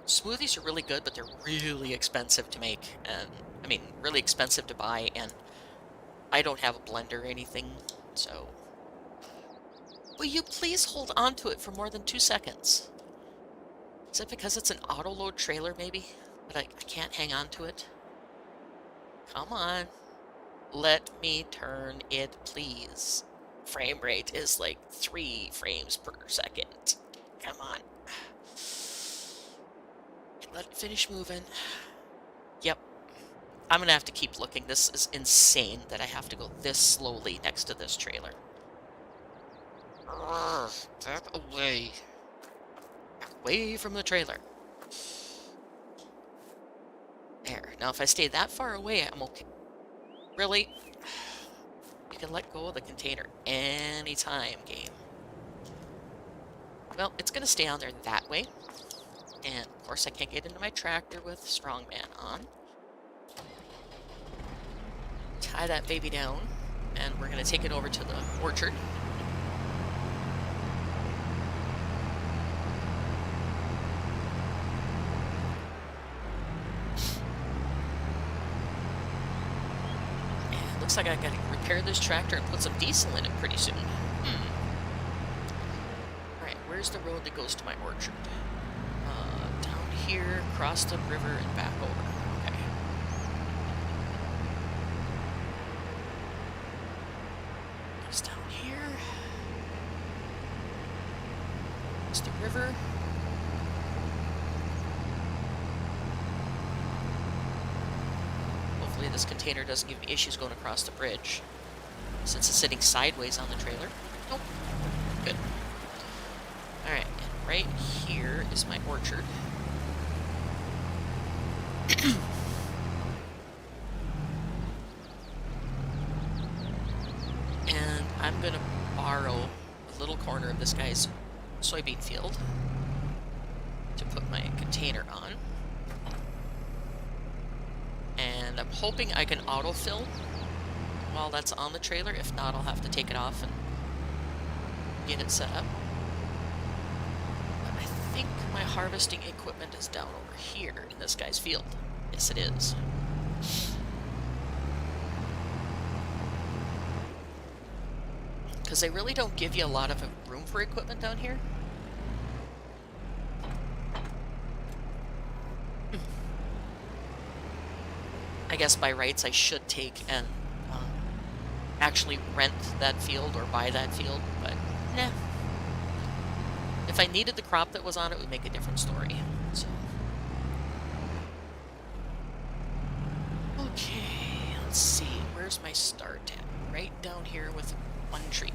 Smoothies are really good, but they're really expensive to make, and I mean, really expensive to buy, and I don't have a blender or anything, so... Will you please hold on to it for more than 2 seconds? Is it because it's an auto-load trailer, maybe? But I can't hang on to it? Come on. Let me turn it, please. Frame rate is like 3 frames per second. Come on. Let it finish moving. Yep. I'm gonna have to keep looking. This is insane that I have to go this slowly next to this trailer. Back away. Back away from the trailer. There. Now if I stay that far away, I'm okay. Really? You can let go of the container anytime, game. Well, it's going to stay on there that way. And, of course, I can't get into my tractor with Strongman on. Tie that baby down. And we're going to take it over to the orchard. And looks like I got to repair this tractor and put some diesel in it pretty soon. Alright, where's the road that goes to my orchard? Down here, across the river, and back over. Okay. It's down here. It's the river. Hopefully this container doesn't give me issues going across the bridge, since it's sitting sideways on the trailer. Nope. Good. Alright, and right here is my orchard. And I'm gonna borrow a little corner of this guy's soybean field to put my container on. And I'm hoping I can autofill while that's on the trailer. If not, I'll have to take it off and get it set up. But I think my harvesting equipment is down over here in this guy's field. Yes, it is. Because they really don't give you a lot of room for equipment down here. I guess by rights I should take and actually rent that field or buy that field, but nah. If I needed the crop that was on it, it would make a different story. So, okay, let's see. Where's my start tab? Right down here with one tree.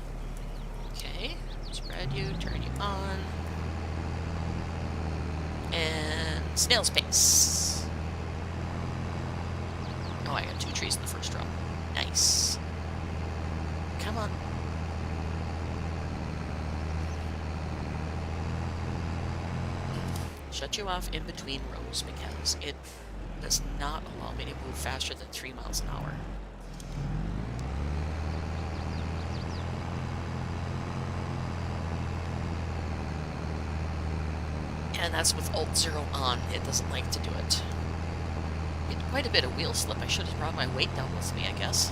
Okay, spread you, turn you on, and snail's pace. Oh, I got 2 trees in the first row. Nice. Come on. Shut you off in between rows because it does not allow me to move faster than 3 miles an hour. And that's with Alt-0 on. It doesn't like to do it. Get quite a bit of wheel slip. I should have brought my weight down with me, I guess.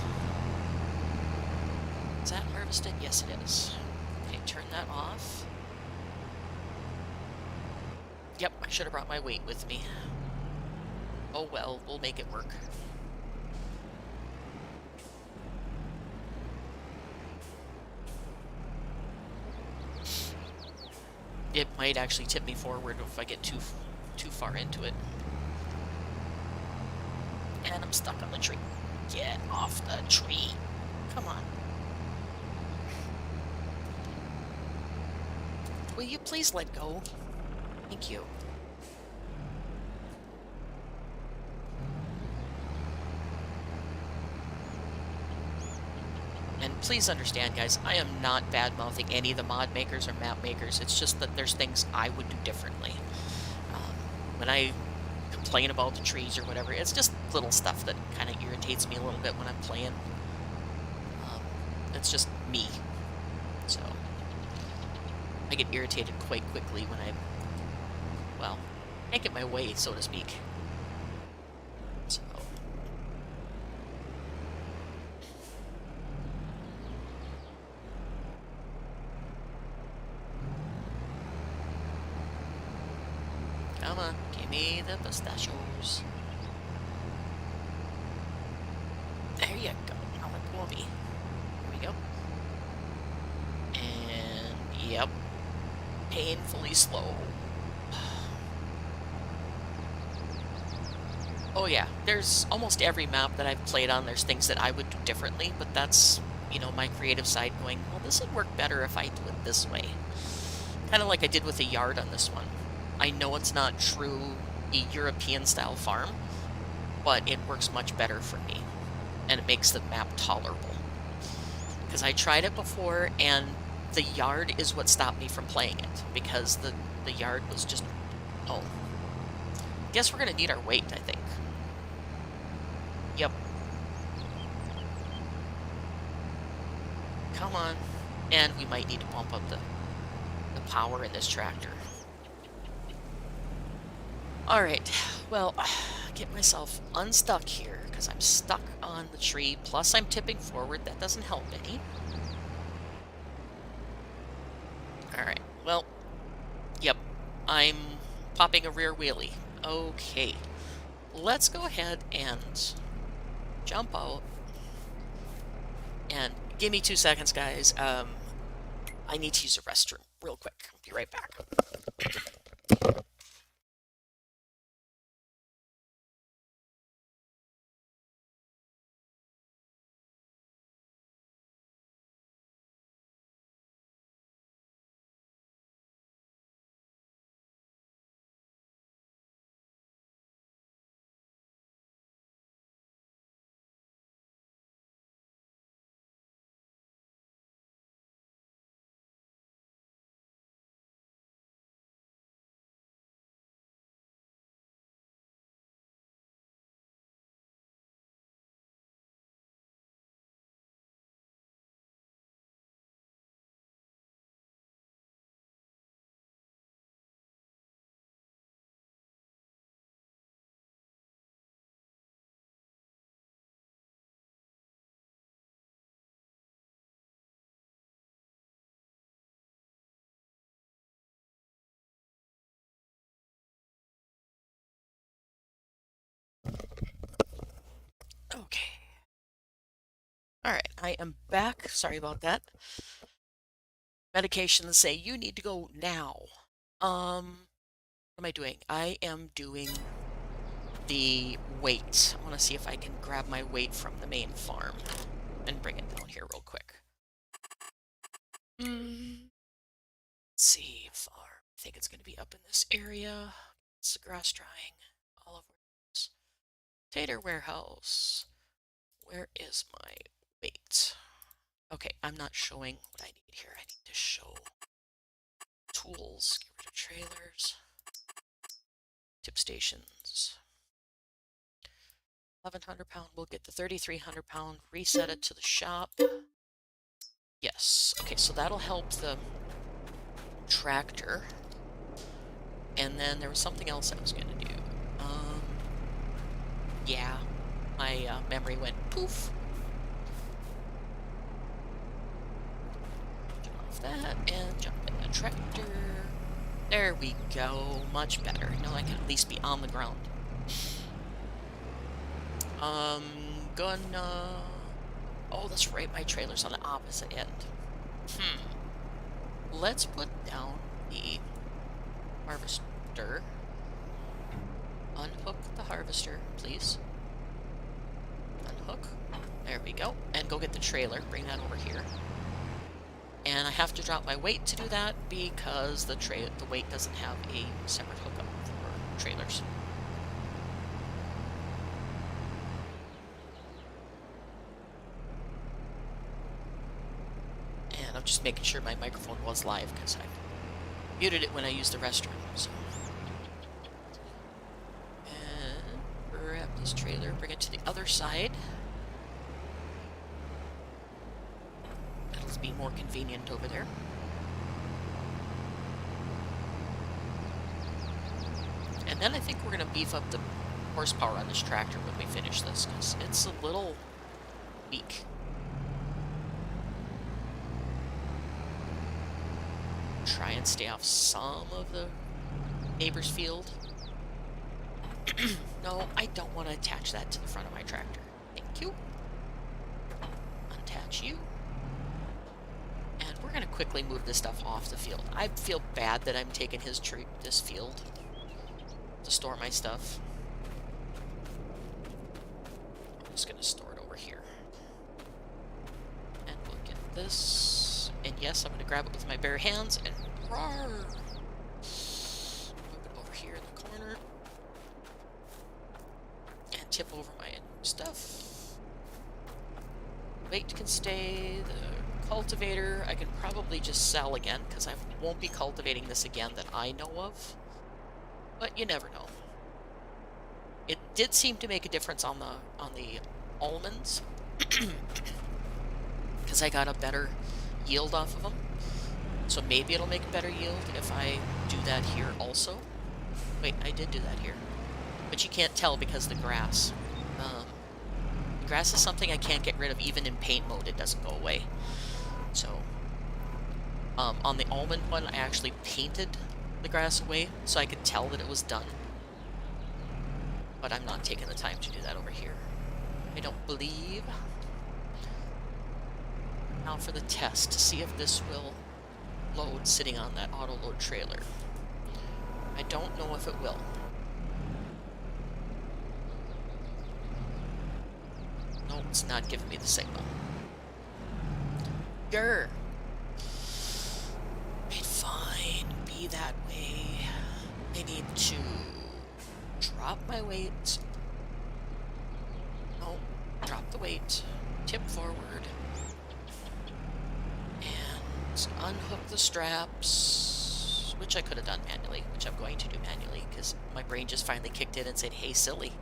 Is that harvested? Yes, it is. Okay, turn that off. Yep, I should have brought my weight with me. Oh well, we'll make it work. It might actually tip me forward if I get too far into it. And I'm stuck on the tree. Get off the tree. Come on. Will you please let go? Thank you. And please understand, guys, I am not bad-mouthing any of the mod makers or map makers. It's just that there's things I would do differently. When I complain about the trees or whatever, it's just little stuff that kind of irritates me a little bit when I'm playing. It's just me. So, I get irritated quite quickly when I, well, can't get my way, so to speak. So... Come on, give me the pistachios. There you go. Now let go of me. Here we go. And, yep. Painfully slow. Oh yeah, there's almost every map that I've played on, there's things that I would do differently, but that's, you know, my creative side going, well, this would work better if I do it this way. Kind of like I did with the yard on this one. I know it's not true a European-style farm, but it works much better for me, and it makes the map tolerable. Because I tried it before, and the yard is what stopped me from playing it, because the yard was just... Oh. Guess we're going to need our weight, I think. Yep. Come on. And we might need to bump up the power in this tractor. Alright, well, get myself unstuck here, because I'm stuck on the tree, plus I'm tipping forward. That doesn't help any. Alright, well, yep, I'm popping a rear wheelie. Okay, let's go ahead and jump out. And give me 2 seconds, guys. I need to use the restroom real quick. Be right back. All right, I am back. Sorry about that. Medications say you need to go now. What am I doing? I am doing the weight. I want to see if I can grab my weight from the main farm and bring it down here real quick. Let's see, farm. I think it's going to be up in this area. It's the grass drying. Olive warehouse. Tater warehouse. Where is my weight? Okay, I'm not showing what I need here. I need to show tools. Get rid of trailers. Tip stations. 1,100 pound. We'll get the 3,300 pound. Reset it to the shop. Yes. Okay, so that'll help the tractor. And then there was something else I was going to do. Yeah, my memory went poof. Jump off that and jump in the tractor. There we go. Much better. Now I can at least be on the ground. Gonna... Oh, that's right. My trailer's on the opposite end. Let's put down the harvester. Unhook the harvester, please. Unhook. There we go. And go get the trailer. Bring that over here. And I have to drop my weight to do that because the weight doesn't have a separate hookup for trailers. And I'm just making sure my microphone was live because I muted it when I used the restroom. So. And grab this trailer, bring it to the other side. That'll be more convenient over there. And then I think we're going to beef up the horsepower on this tractor when we finish this, because it's a little weak. Try and stay off some of the neighbor's field. No, I don't want to attach that to the front of my tractor. Thank you. Unattach you. And we're going to quickly move this stuff off the field. I feel bad that I'm taking this field to store my stuff. I'm just going to store it over here. And we'll get this. And yes, I'm going to grab it with my bare hands and roar. Move it over here in the corner. And tip over my stuff. Weight can stay. The cultivator I can probably just sell again because I won't be cultivating this again that I know of. But you never know. It did seem to make a difference on the almonds because I got a better yield off of them. So maybe it'll make a better yield if I do that here also. Wait, I did do that here. But you can't tell because of the grass. The grass is something I can't get rid of even in paint mode. It doesn't go away. So, on the almond one, I actually painted the grass away so I could tell that it was done. But I'm not taking the time to do that over here. I don't believe. Now for the test to see if this will load sitting on that auto load trailer. I don't know if it will. No, it's not giving me the signal. Grr. Right, fine. Be that way. I need to drop my weight. No, drop the weight. Tip forward. And unhook the straps, which I could have done manually, which I'm going to do manually because my brain just finally kicked in and said, hey, silly.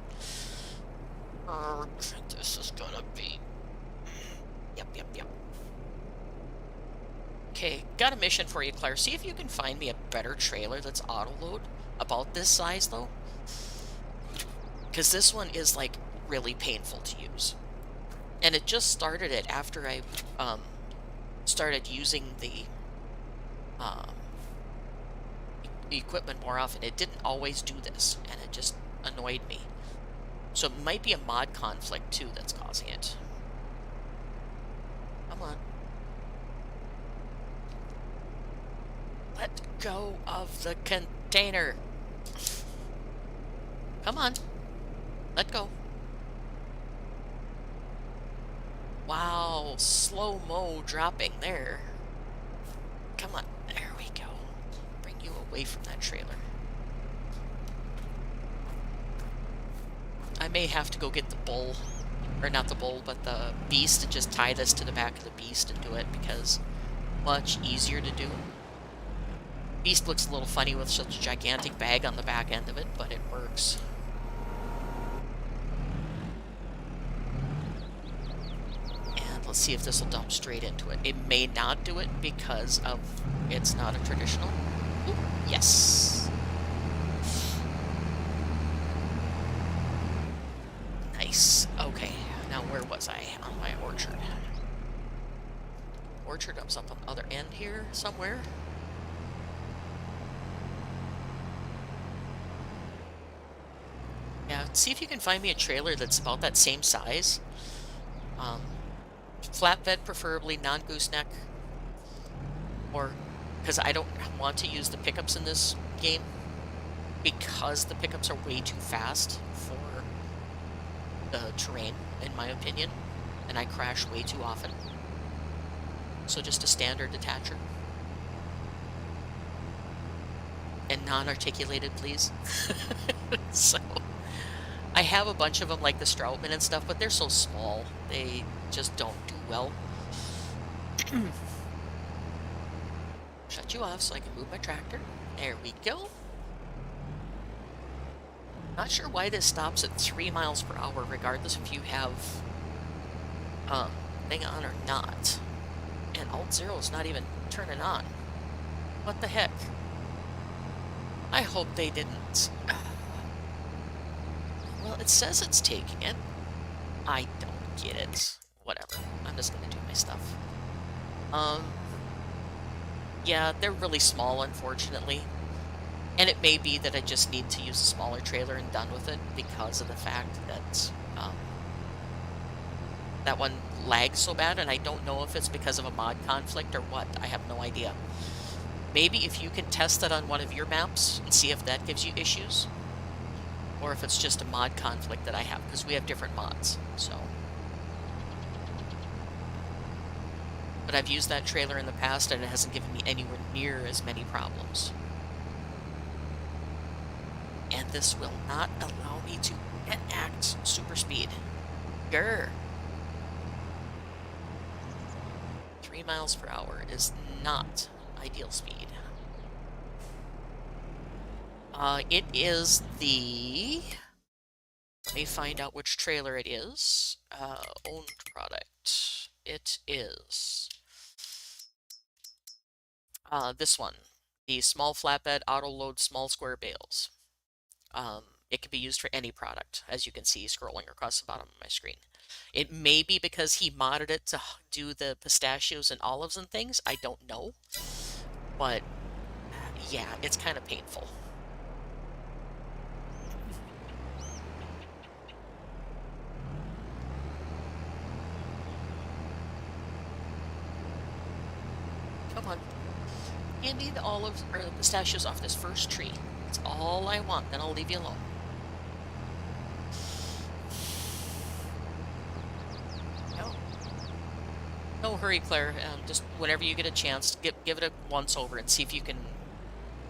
This is gonna be... Yep. Okay, got a mission for you, Claire. See if you can find me a better trailer that's auto-load about this size, though. Because this one is, like, really painful to use. And it just started it after I started using the equipment more often. It didn't always do this, and it just annoyed me. So it might be a mod conflict, too, that's causing it. Come on. Let go of the container. Come on. Let go. Wow, slow-mo dropping there. Come on. There we go. Bring you away from that trailer. I may have to go get the bull, or not the bull, but the beast, and just tie this to the back of the beast and do it, because much easier to do. Beast looks a little funny with such a gigantic bag on the back end of it, but it works. And let's see if this will dump straight into it. It may not do it because of it's not a traditional. Ooh, yes. Nice. Okay, now where was I? On my orchard. Orchard dumps up on the other end here somewhere. Yeah, see if you can find me a trailer that's about that same size. Flatbed preferably, non-gooseneck. Or, because I don't want to use the pickups in this game, because the pickups are way too fast for the terrain, in my opinion, and I crash way too often. So just a standard detacher. And non-articulated, please. So, I have a bunch of them like the Stroutman and stuff, but they're so small, they just don't do well. Shut you off so I can move my tractor. There we go. Not sure why this stops at 3 miles per hour, regardless if you have thing on or not. And Alt-0 is not even turning on. What the heck? I hope they didn't. Well, it says it's taking it. I don't get it. Whatever. I'm just gonna do my stuff. Yeah, they're really small, unfortunately. And it may be that I just need to use a smaller trailer and done with it because of the fact that that one lags so bad, and I don't know if it's because of a mod conflict or what. I have no idea. Maybe if you can test that on one of your maps and see if that gives you issues, or if it's just a mod conflict that I have, because we have different mods, so. But I've used that trailer in the past, and it hasn't given me anywhere near as many problems. And this will not allow me to enact super speed. Grr. 3 miles per hour is not ideal speed. It is the... Let me find out which trailer it is. Owned product. It is... this one. The small flatbed auto-load small square bales. It can be used for any product, as you can see scrolling across the bottom of my screen. It may be because he modded it to do the pistachios and olives and things. I don't know. But, yeah, it's kind of painful. Come on. Give me the olives or the pistachios off this first tree. That's all I want, then I'll leave you alone. No hurry, Claire. Just whenever you get a chance, give it a once over and see if you can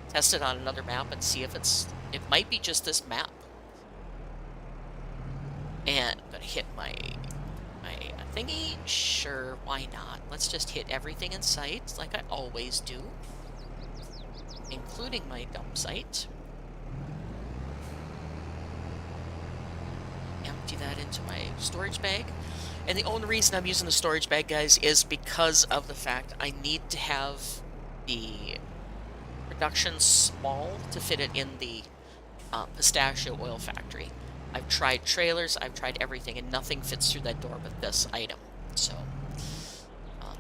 test it on another map and see if it might be just this map. And I'm gonna hit my thingy. Sure, why not? Let's just hit everything in sight like I always do, including my dump site. Empty that into my storage bag. And the only reason I'm using the storage bag, guys, is because of the fact I need to have the production small to fit it in the pistachio oil factory. I've tried trailers, I've tried everything, and nothing fits through that door but this item. So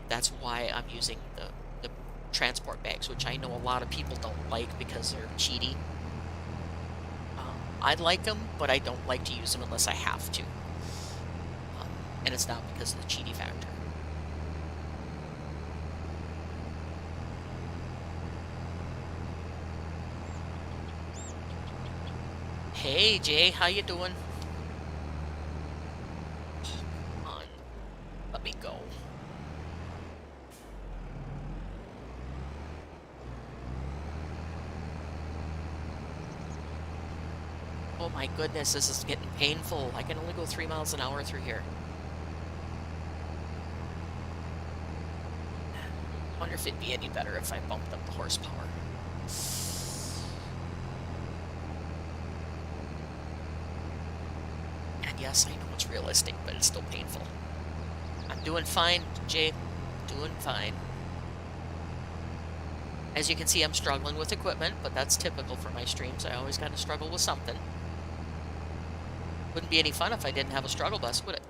that's why I'm using the transport bags, which I know a lot of people don't like because they're cheaty. I like them, but I don't like to use them unless I have to. And it's not because of the cheaty factor. Hey Jay, how you doing? Come on, let me go. Oh my goodness, this is getting painful. I can only go 3 miles an hour through here. Wonder if it'd be any better if I bumped up the horsepower. And yes, I know it's realistic, but it's still painful. I'm doing fine, Jay. Doing fine. As you can see, I'm struggling with equipment, but that's typical for my streams. I always got to struggle with something. Wouldn't be any fun if I didn't have a struggle bus, would it?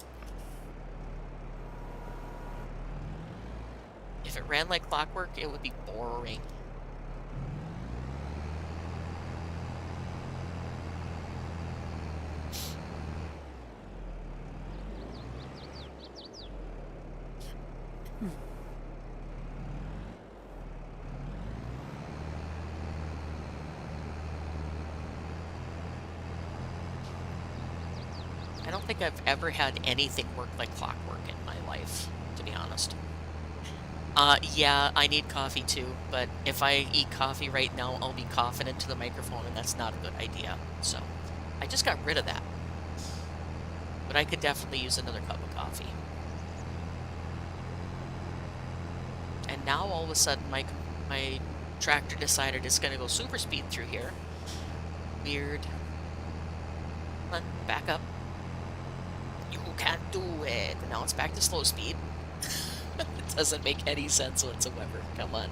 If it ran like clockwork, it would be boring. I don't think I've ever had anything work like clockwork in my life, to be honest. Yeah, I need coffee too, but if I eat coffee right now, I'll be coughing into the microphone, and that's not a good idea. So, I just got rid of that. But I could definitely use another cup of coffee. And now, all of a sudden, my tractor decided it's going to go super speed through here. Weird. Come on, back up. You can't do it. Now it's back to slow speed. It doesn't make any sense whatsoever. Come on.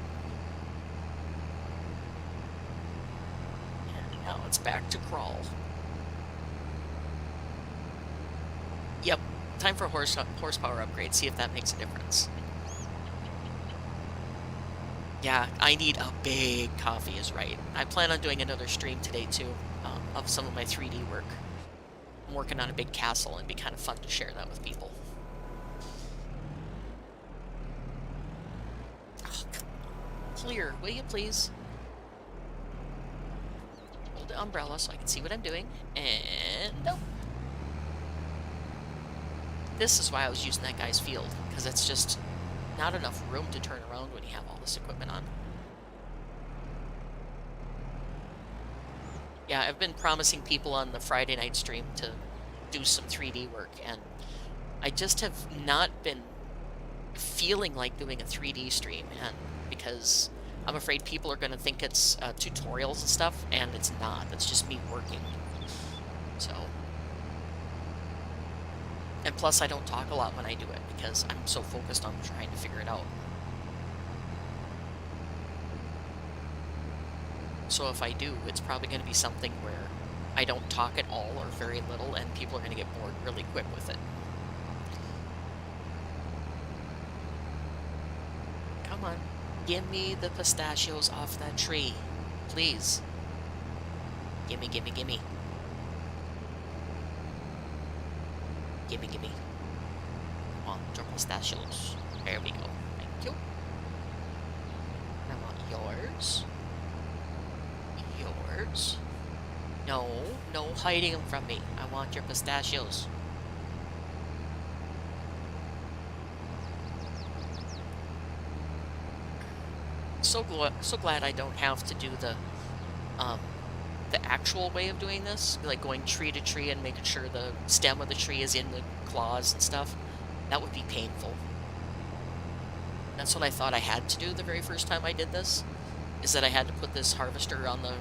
And now it's back to crawl. Yep. Time for a horsepower upgrade. See if that makes a difference. Yeah, I need a big coffee is right. I plan on doing another stream today too, of some of my 3D work. I'm working on a big castle, and it'd be kind of fun to share that with people. Oh, clear, will you please? Hold the umbrella so I can see what I'm doing. And nope. This is why I was using that guy's field, because it's just not enough room to turn around when you have all this equipment on. Yeah, I've been promising people on the Friday night stream to do some 3D work, and I just have not been feeling like doing a 3D stream, and because I'm afraid people are going to think it's tutorials and stuff, and it's not. It's just me working. So, and plus I don't talk a lot when I do it because I'm so focused on trying to figure it out. So if I do, it's probably going to be something where I don't talk at all or very little, and people are going to get bored really quick with it. Come on, give me the pistachios off that tree, please. Gimme, gimme, gimme. Gimme, gimme. I want your pistachios. There we go. Thank you. I want yours. Yours. No, no hiding them from me. I want your pistachios. So glad I don't have to do the actual way of doing this, like going tree to tree and making sure the stem of the tree is in the claws and stuff. That would be painful. That's what I thought I had to do the very first time I did this, is that I had to put this harvester on the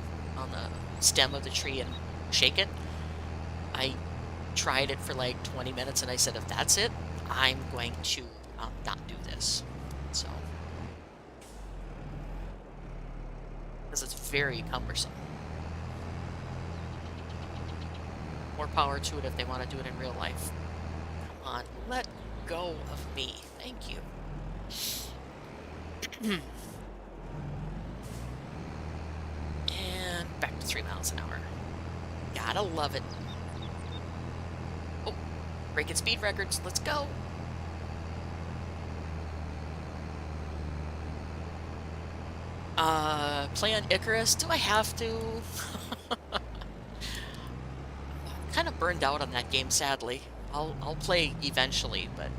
stem of the tree and shake it. I tried it for like 20 minutes and I said, if that's it, I'm going to not do this. So, because it's very cumbersome. More power to it if they want to do it in real life. Come on, let go of me. Thank you. And back to 3 miles an hour. Gotta love it. Oh, breaking speed records. Let's go. Play on Icarus? Do I have to? burned out on that game, sadly. I'll play eventually, but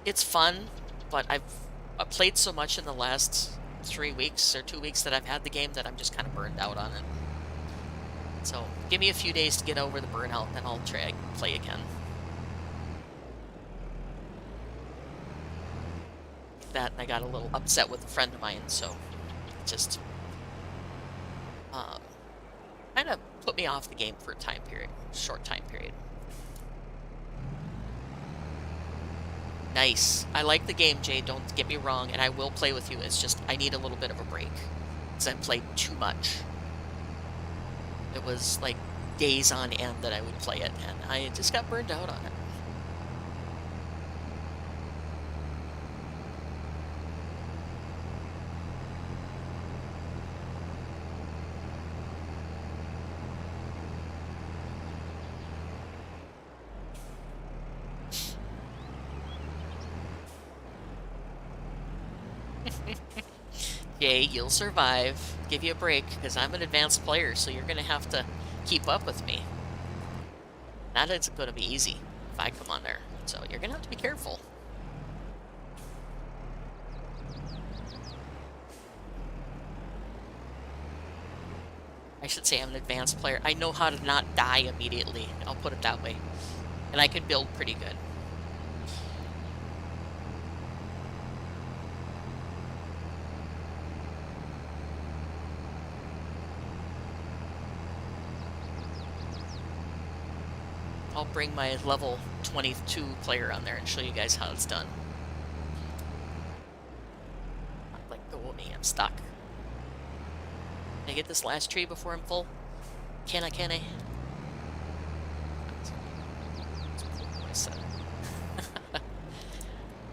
it's fun, but I've played so much in the last 3 weeks or 2 weeks that I've had the game that I'm just kind of burned out on it. So give me a few days to get over the burnout, and then I'll try and play again. That, and I got a little upset with a friend of mine, so just kind of put me off the game for a time period, short time period. Nice. I like the game, Jay, don't get me wrong, and I will play with you. It's just I need a little bit of a break because I played too much. It was like days on end that I would play it, and I just got burned out on it. Jay, you'll survive. Give you a break, because I'm an advanced player, so you're going to have to keep up with me. That isn't going to be easy if I come on there, so you're going to have to be careful. I should say I'm an advanced player. I know how to not die immediately. I'll put it that way. And I can build pretty good. I'll bring my level 22 player on there and show you guys how it's done. Like, go with me, I'm stuck. Can I get this last tree before I'm full? Can I?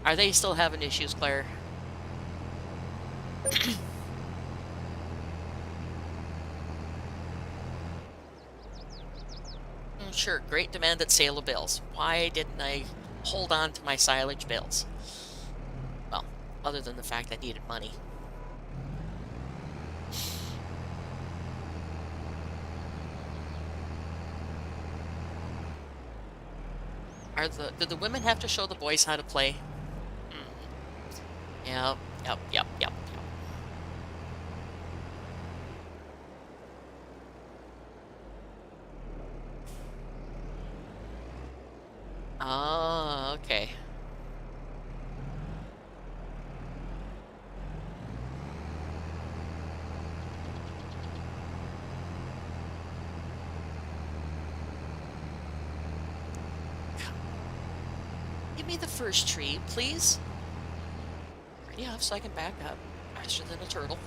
Are they still having issues, Claire? Sure, great demand at sale of bales. Why didn't I hold on to my silage bales? Well, other than the fact I needed money. Do the women have to show the boys how to play? Yep. Oh, okay. Give me the first tree, please. Ready up so I can back up faster than a turtle.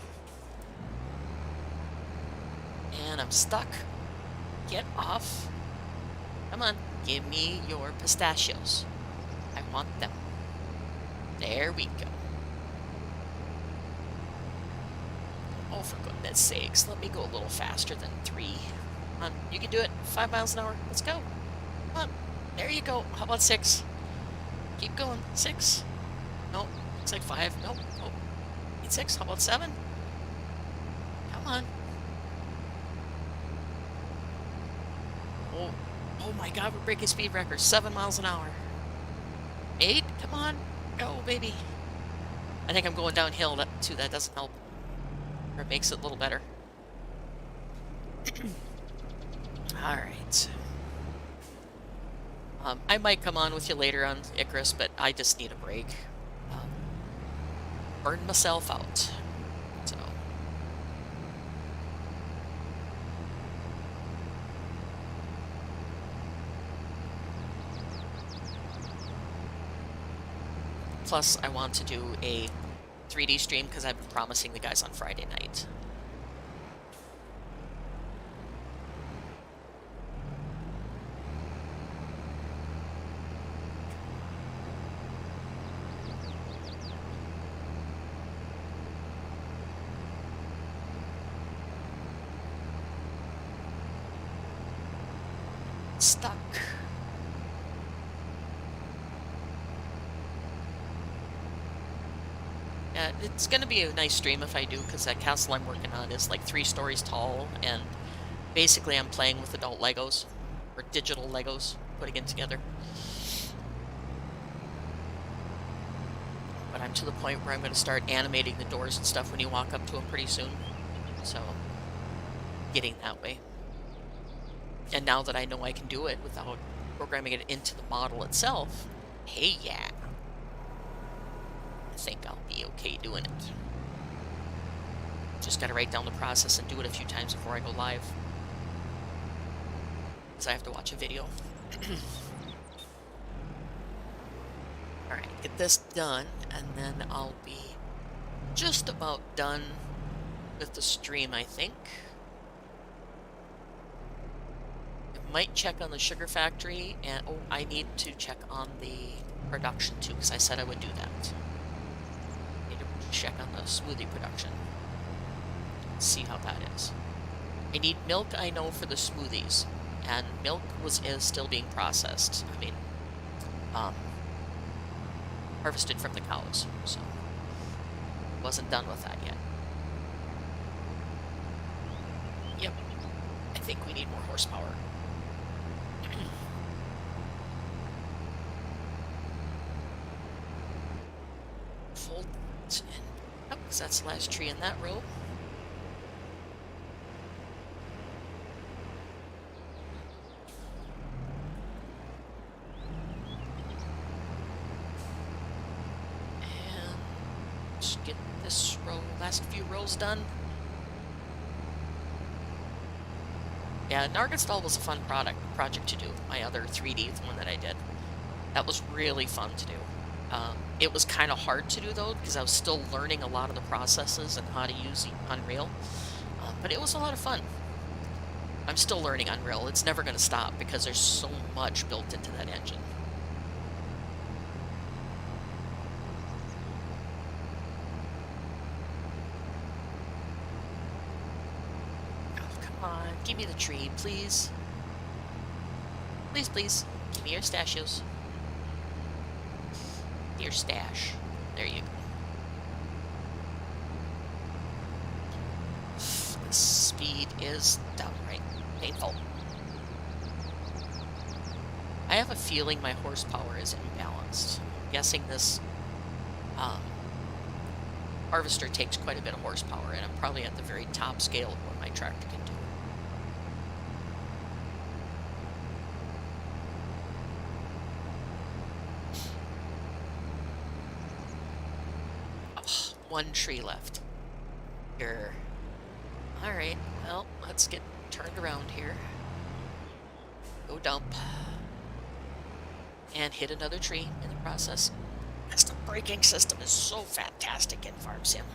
And I'm stuck. Get off. Come on, give me your pistachios. I want them. There we go. Oh, for goodness sakes, let me go a little faster than 3. Come on, you can do it. 5 miles an hour. Let's go. Come on. There you go. How about 6? Keep going. 6. Nope. Looks like 5. Nope. Nope. Need 6. How about 7? Come on. Oh my god, we're breaking speed records. 7 miles an hour. 8? Come on. Go, baby. I think I'm going downhill, too. That doesn't help. Or it makes it a little better. Alright. I might come on with you later on Icarus, but I just need a break. Burn myself out. So. Plus, I want to do a 3D stream because I've been promising the guys on Friday night. Stuck. Yeah, it's gonna be a nice stream if I do, because that castle I'm working on is like 3 stories tall, and basically I'm playing with adult Legos. or digital Legos, putting it together. But I'm to the point where I'm going to start animating the doors and stuff when you walk up to them pretty soon. So, getting that way. And now that I know I can do it without programming it into the model itself, hey, yeah. I think I'll be okay doing it. Just got to write down the process and do it a few times before I go live. Because I have to watch a video. Alright, get this done, and then I'll be just about done with the stream, I think. I might check on the sugar factory, and oh, I need to check on the production too, because I said I would do that. I need to check on the smoothie production. See how that is. I need milk, I know, for the smoothies, and milk is still being processed. I mean, harvested from the cows, so wasn't done with that yet. Yep, I think we need more horsepower. Fold it in. Yep, because that's the last tree in that row. Get this row, last few rows done. Yeah, Nargenstall was a fun project to do. My other 3D one that I did. That was really fun to do. It was kind of hard to do though, because I was still learning a lot of the processes and how to use Unreal. But it was a lot of fun. I'm still learning Unreal. It's never going to stop because there's so much built into that engine. Give me the tree, please. Please, please. Give me your stachios. Your stash. There you go. The speed is downright painful. I have a feeling my horsepower is imbalanced. I'm guessing this harvester takes quite a bit of horsepower, and I'm probably at the very top scale of what my tractor can do. One tree left. Here. Alright, well, let's get turned around here. Go dump. And hit another tree in the process. Because the braking system is so fantastic in Farm Sim.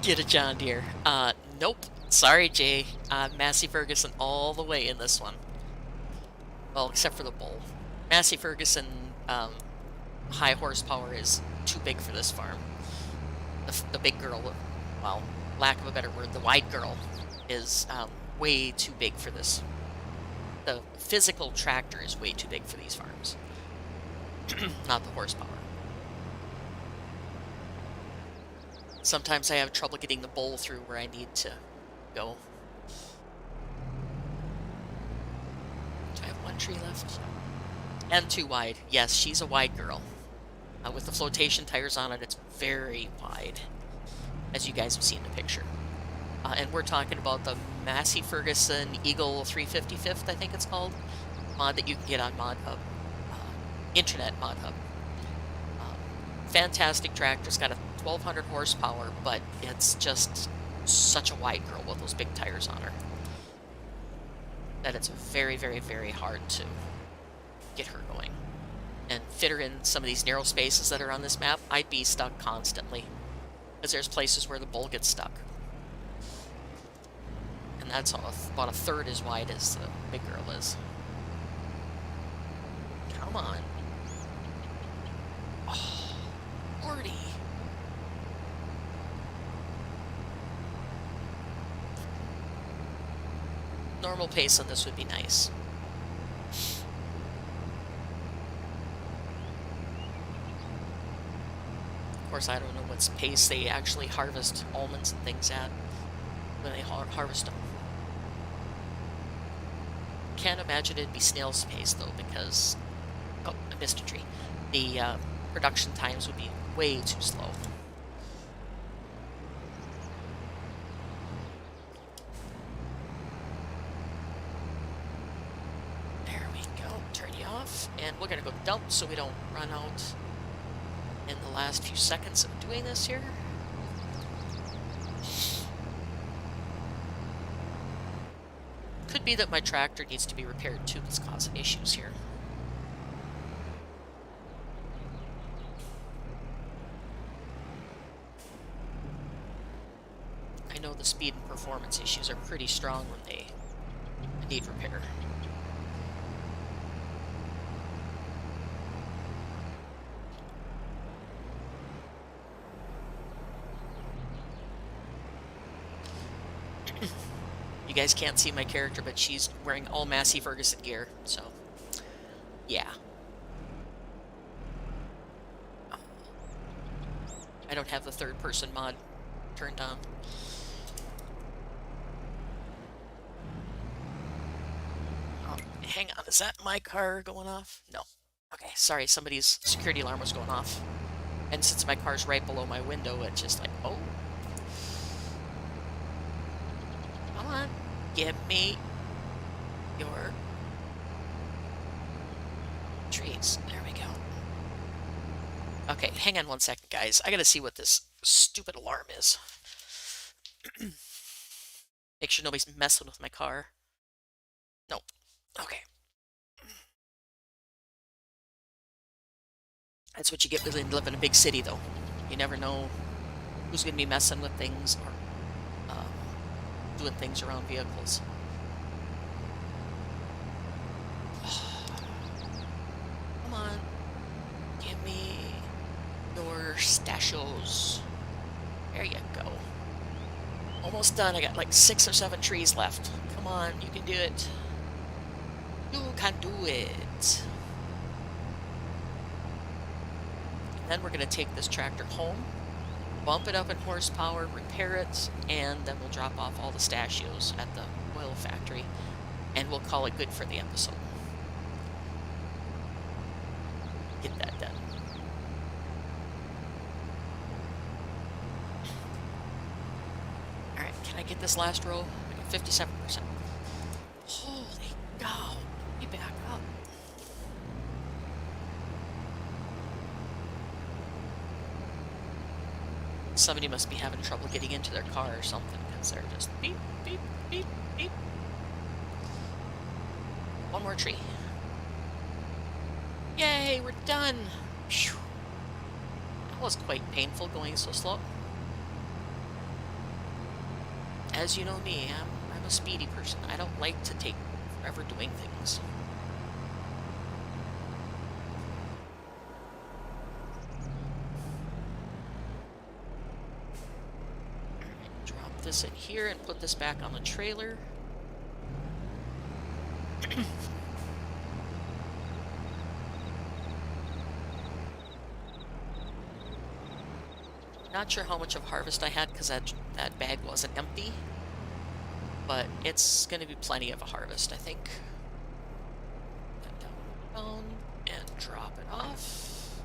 Get a John Deere. Nope. Sorry, Jay. Massey Ferguson all the way in this one. Well, except for the bull. Massey Ferguson high horsepower is too big for this farm. The big girl, well, lack of a better word, the wide girl is way too big for this. The physical tractor is way too big for these farms. Not the horsepower. Sometimes I have trouble getting the bowl through where I need to go. Do I have one tree left? And too wide. Yes, she's a wide girl. With the flotation tires on it, it's very wide, as you guys have seen in the picture. And we're talking about the Massey Ferguson Eagle 355th, I think it's called, mod that you can get on Mod Hub, Internet Mod Hub. Fantastic tractor. It's got a 1200 horsepower, but it's just such a wide girl with those big tires on her that it's very, very, very hard to get her going. And fit her in some of these narrow spaces that are on this map, I'd be stuck constantly. Because there's places where the bull gets stuck. And that's about a third as wide as the big girl is. Come on. Oh, Lordy. normal pace on this would be nice. Of course, I don't know what pace they actually harvest almonds and things at when they harvest them. Can't imagine it'd be snail's pace, though, because... Oh, I missed a tree. The production times would be way too slow. There we go. Turn you off. And we're going to go dump so we don't run out in the last few seconds of doing this here. Could be that my tractor needs to be repaired too, that's causing issues here. I know the speed and performance issues are pretty strong when they need repair. You guys can't see my character, but she's wearing all Massey Ferguson gear, so yeah. I don't have the third-person mod turned on. Oh, hang on, is that my car going off? No. Okay, sorry, somebody's security alarm was going off. And since my car's right below my window, it's just like, oh. Come on, give me your trees. There we go. Okay, hang on one second, guys. I gotta see what this stupid alarm is. Make sure nobody's messing with my car. Nope. Okay. That's what you get when you live in a big city, though. You never know who's gonna be messing with things or doing things around vehicles. Come on. Give me your stachios. There you go. Almost done. I got like 6 or 7 trees left. Come on, you can do it. You can do it. And then we're going to take this tractor home, bump it up in horsepower, repair it, and then we'll drop off all the stachios at the oil factory, and we'll call it good for the episode. Get that done. Alright, can I get this last row? I got 57%. Holy cow. Let me back up. Somebody must be having trouble getting into their car or something, because they're just beep, beep, beep, beep. One more tree. Yay, we're done. Whew. That was quite painful going so slow. As you know me, I'm a speedy person. I don't like to take forever doing things. Drop this in here and put this back on the trailer. Not sure how much of harvest I had because that bag wasn't empty, but it's going to be plenty of a harvest, I think. Put that down and drop it off.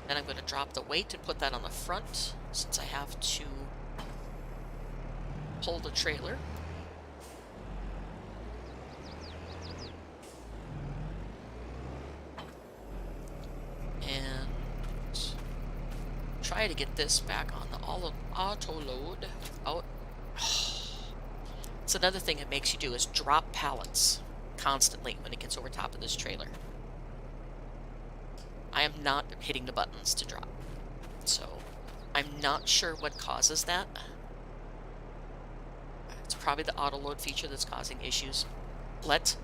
Then I'm going to drop the weight and put that on the front since I have to pull the trailer. Try to get this back on the auto load without... It's another thing it makes you do is drop pallets constantly when it gets over top of this trailer. I am not hitting the buttons to drop, so I'm not sure what causes that. It's probably the auto load feature that's causing issues. Let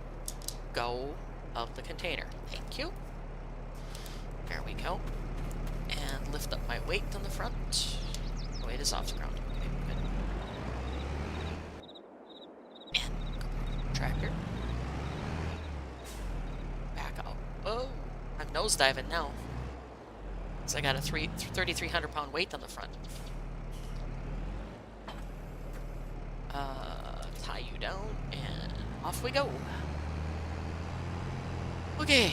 go of the container. Thank you. There we go. And lift up my weight on the front. Weight is off the ground. Okay, good. And nosediving now. Because I got a 3,300-pound weight on the front. Tie you down, and off we go. Okay,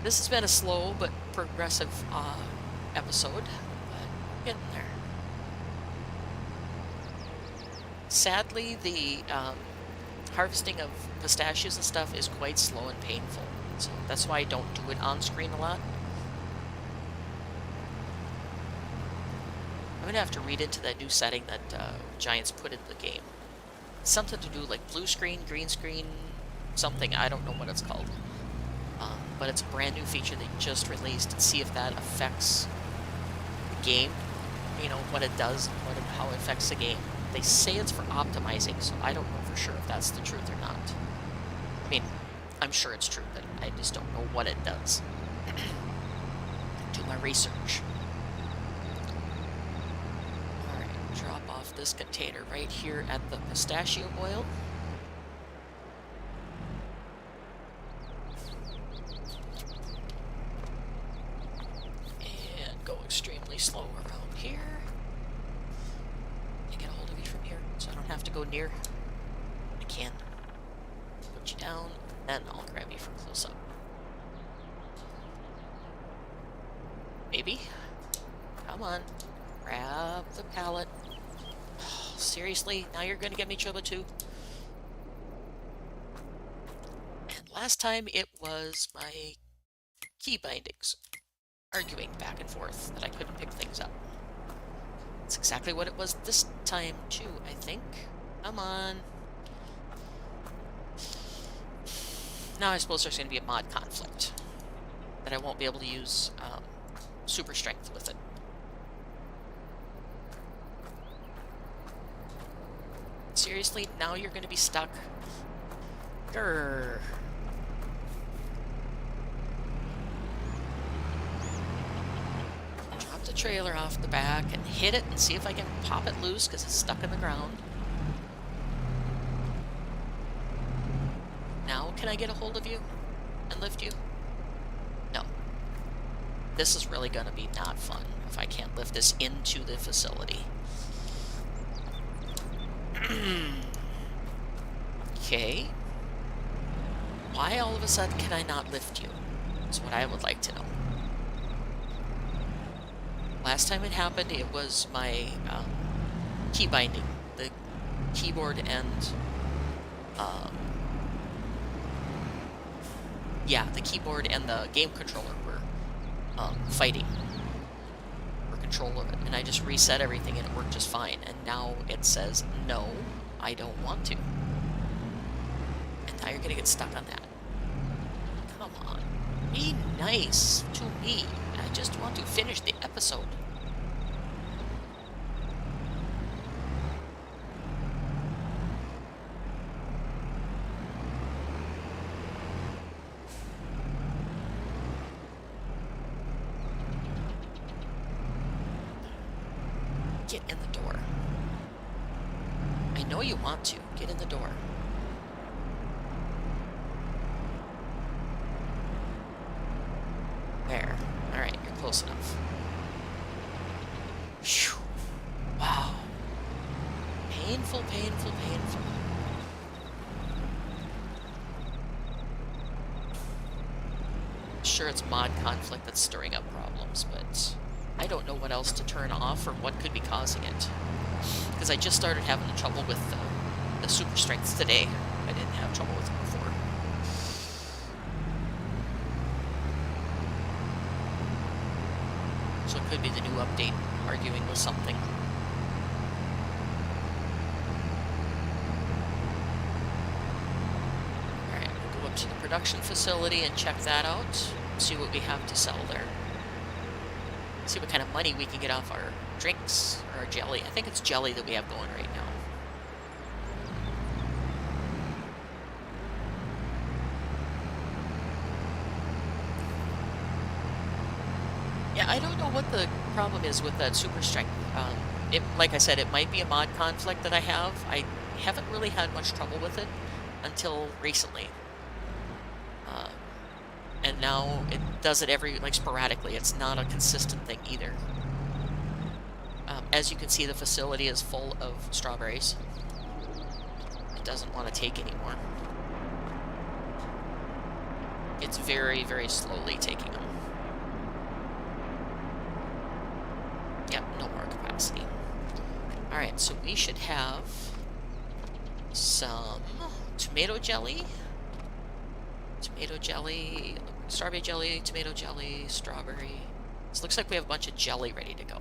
this has been a slow but progressive episode, but getting there. Sadly, the harvesting of pistachios and stuff is quite slow and painful, so that's why I don't do it on screen a lot. I'm gonna have to read into that new setting that Giants put in the game. Something to do like blue screen, green screen, something. I don't know what it's called. But it's a brand new feature they just released, and see if that affects the game. You know, what it does, how it affects the game. They say it's for optimizing, so I don't know for sure if that's the truth or not. I mean, I'm sure it's true, but I just don't know what it does. Do my research. Alright, drop off this container right here at the pistachio oil. And go extremely slow around here. And get a hold of you from here, so I don't have to go near. I can. Put you down, then I'll grab you from close up. Maybe? Come on. Grab the pallet. Oh, seriously? Now you're gonna get me Chuba too? And last time it was my key bindings arguing back and forth that I couldn't pick things up. That's exactly what it was this time too, I think. Come on. Now I suppose there's going to be a mod conflict. That I won't be able to use super strength with it. Seriously? Now you're going to be stuck? Grrr. Drop the trailer off the back and hit it and see if I can pop it loose because it's stuck in the ground. Now can I get a hold of you and lift you? No. This is really going to be not fun if I can't lift this into the facility. Okay. Why all of a sudden can I not lift you? That's what I would like to know. Last time it happened, it was my key binding. The keyboard and... yeah, the keyboard and the game controller were fighting for control of it. And I just reset everything and it worked just fine. And now it says, no, I don't want to. And now you're going to get stuck on that. Come on. Be nice to me. I just want to finish the episode. Get in the door. I know you want to. Get in the door. There. Alright, you're close enough. Whew. Wow. Painful, painful, painful. Sure, it's mod conflict that's stirring up problems, but I don't know what else to turn off or what could be causing it. Because I just started having trouble with the super strengths today. I didn't have trouble with it before. So it could be the new update arguing with something. Alright, we'll go up to the production facility and check that out. See what we have to sell there. See what kind of money we can get off our drinks or our jelly. I think it's jelly that we have going right now. Yeah, I don't know what the problem is with that super strength. Like I said, it might be a mod conflict that I have. I haven't really had much trouble with it until recently. And now it does it like sporadically. It's not a consistent thing either. As you can see, the facility is full of strawberries. It doesn't want to take anymore. It's very, very slowly taking them. Yep, no more capacity. Alright, so we should have some tomato jelly, strawberry jelly, tomato jelly, strawberry. This looks like we have a bunch of jelly ready to go.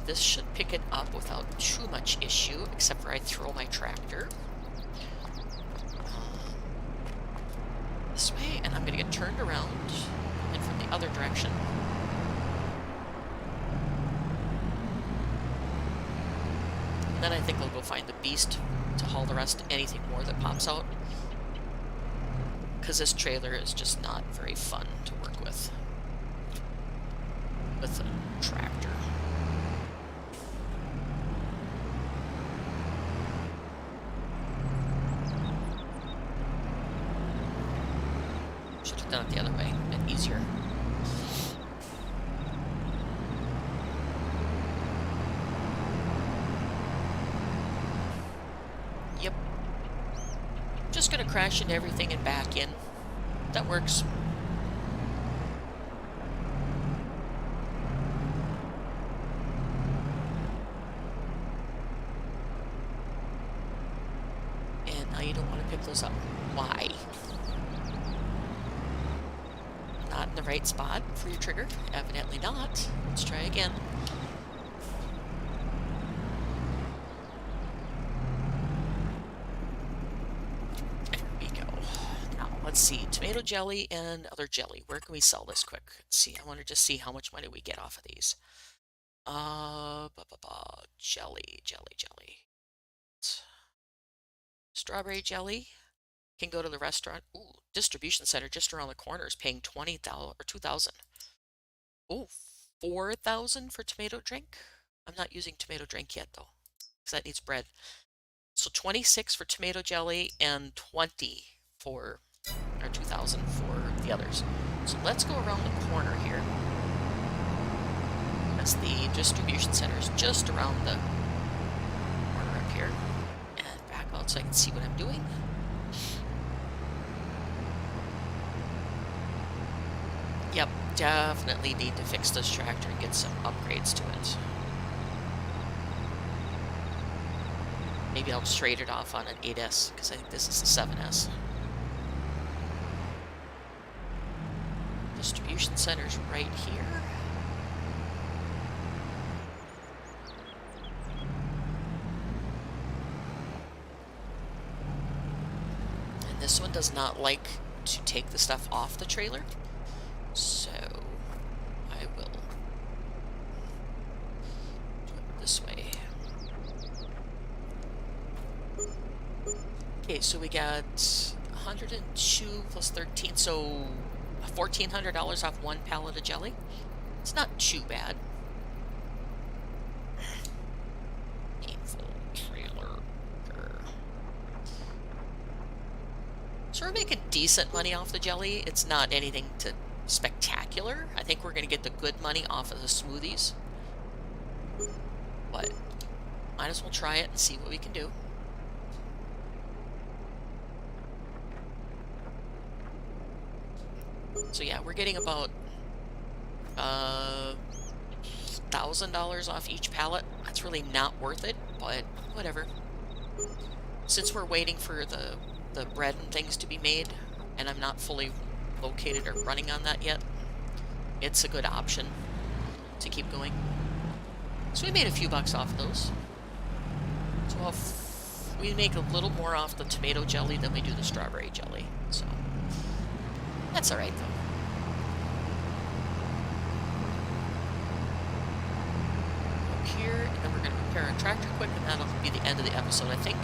This should pick it up without too much issue, except for I throw my tractor this way, and I'm going to get turned around and from the other direction. And then I think I'll go find the beast to haul the rest, anything more that pops out. Because this trailer is just not very fun to work with a tractor. Should have done it the other way, a bit easier. Yep. Just gonna crash into everything and back in. That works. And now you don't want to pick those up. Why? Not in the right spot for your trigger? Evidently not. Let's try again. There we go. Now, let's see. Tomato jelly and other jelly. Where can we sell this quick? Let's see. I want to just see how much money we get off of these. Jelly. Strawberry jelly. Can go to the restaurant. Ooh, distribution center just around the corner is paying $20 or $2,000. Ooh, $4,000 for tomato drink. I'm not using tomato drink yet though, because that needs bread. So 26 for tomato jelly and 20 for, or 2,000 for the others. So let's go around the corner here, as the distribution center is just around the corner up here, and back out so I can see what I'm doing. Yep, definitely need to fix this tractor and get some upgrades to it. Maybe I'll just trade it off on an 8S, because I think this is the 7S. Distribution center's right here. And this one does not like to take the stuff off the trailer. So, I will do it this way. Okay, so we got 102 plus 13, so $1,400 off one pallet of jelly. It's not too bad. Painful trailer. So we're making decent money off the jelly. It's not anything to spectacular. I think we're going to get the good money off of the smoothies, but might as well try it and see what we can do. So yeah, we're getting about $1,000 off each pallet. That's really not worth it, but whatever. Since we're waiting for the bread and things to be made, and I'm not fully located or running on that yet, it's a good option to keep going. So we made a few bucks off of those. So we make a little more off the tomato jelly than we do the strawberry jelly. So that's alright though. Up here, and then we're going to repair our tractor quick, and that'll be the end of the episode, I think.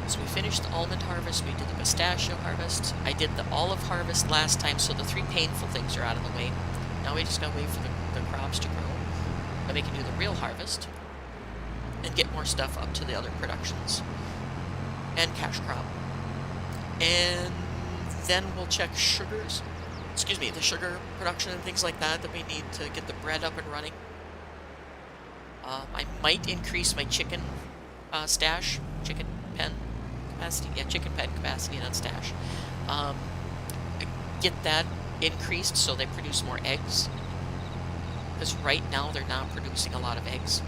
So we finished the almond harvest, we did the pistachio harvest, I did the olive harvest last time, so the three painful things are out of the way. Now we just gotta wait for the crops to grow, then we can do the real harvest, and get more stuff up to the other productions. and cash crop. And then we'll check sugars, excuse me, the sugar production and things like that we need to get the bread up and running. I might increase my chicken stash, chicken pen capacity, yeah, chicken pen capacity, not stash. Get that increased so they produce more eggs, because right now they're not producing a lot of eggs.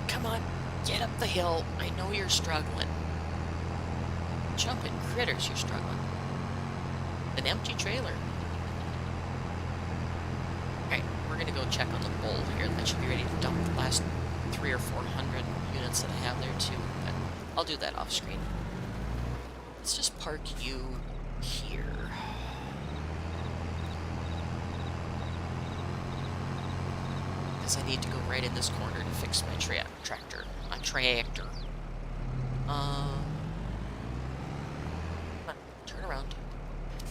Come on, get up the hill. I know you're struggling. Jumping critters, you're struggling. An empty trailer. Alright, we're gonna go check on the bull here. That should be ready to dump the last 300 or 400 units that I have there too, but I'll do that off screen. Let's just park you here. Because I need to go right in this corner to fix my tractor. My tractor. Turn around.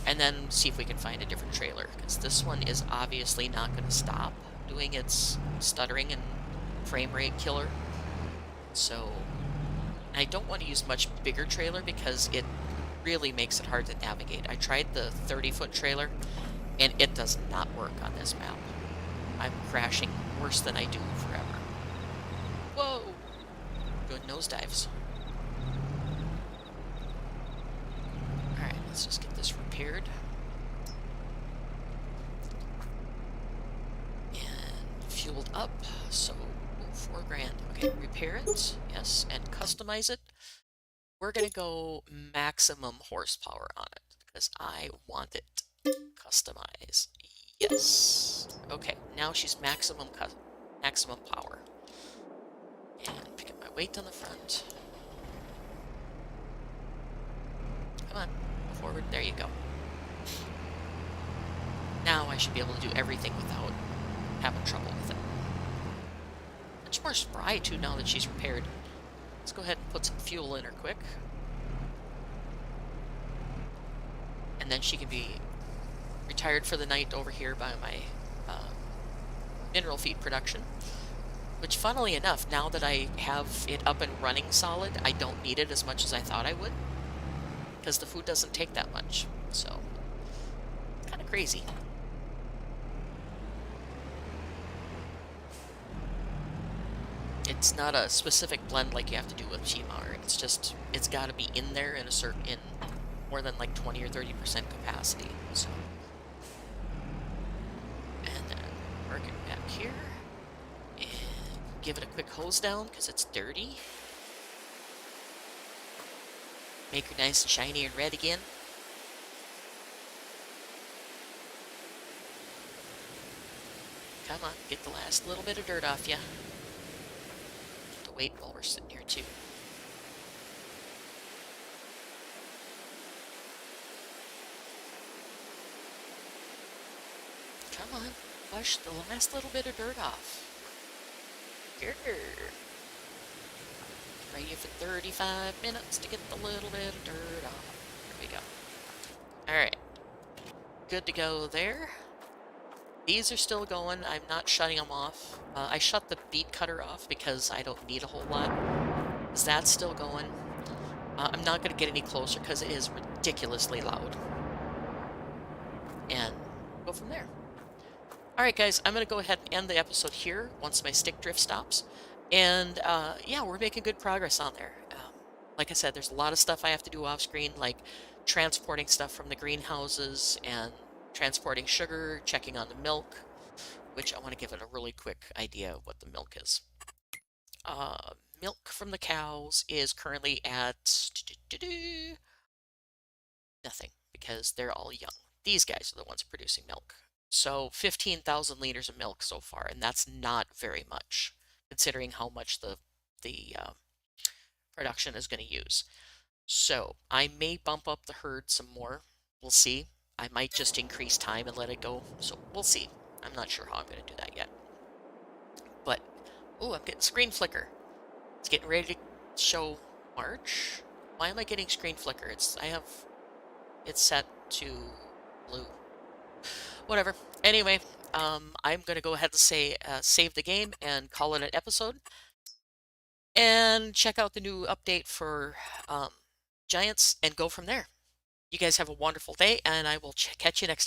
And then see if we can find a different trailer. Because this one is obviously not going to stop doing its stuttering and frame rate killer. So, I don't want to use much bigger trailer because it really makes it hard to navigate. I tried the 30-foot trailer, and it does not work on this map. I'm crashing worse than I do forever. Whoa! Doing nosedives. Alright, let's just get this repaired. And fueled up, so 4 grand. Okay, repair it, yes, and customize it. We're gonna go maximum horsepower on it, because I want it. Customize. Yes. Okay, now she's maximum power. And pick up my weight on the front. Come on, forward. There you go. Now I should be able to do everything without having trouble with it. Much more spry, too, now that she's repaired. Let's go ahead and put some fuel in her quick. And then she can be retired for the night over here by my mineral feed production. Which, funnily enough, now that I have it up and running solid, I don't need it as much as I thought I would. Because the food doesn't take that much. So, kind of crazy. It's not a specific blend like you have to do with Chimaru. It's just, it's got to be in there in in more than like 20 or 30% capacity. So, and then work it back here. And give it a quick hose down because it's dirty. Make her nice and shiny and red again. Come on, get the last little bit of dirt off you. To wait while we're sitting here too. Come on, push the last little bit of dirt off. Here. Ready for 35 minutes to get the little bit of dirt off. There we go. Alright. Good to go there. These are still going. I'm not shutting them off. I shut the beet cutter off because I don't need a whole lot. That's still going. I'm not going to get any closer because it is ridiculously loud. And go from there. Alright guys, I'm going to go ahead and end the episode here once my stick drift stops. And yeah, we're making good progress on there. Like I said, there's a lot of stuff I have to do off screen, like transporting stuff from the greenhouses and transporting sugar, checking on the milk, which I want to give it a really quick idea of what the milk is. Milk from the cows is currently at nothing because they're all young. These guys are the ones producing milk. So 15,000 liters of milk so far, and that's not very much considering how much the production is going to use. So I may bump up the herd some more. We'll see. I might just increase time and let it go. So we'll see. I'm not sure how I'm going to do that yet. But, oh, I'm getting screen flicker. It's getting ready to show March. Why am I getting screen flicker? It's set to blue. Whatever. Anyway, I'm going to go ahead and say save the game and call it an episode and check out the new update for um, Giants and go from there. You guys have a wonderful day, and I will catch you next time.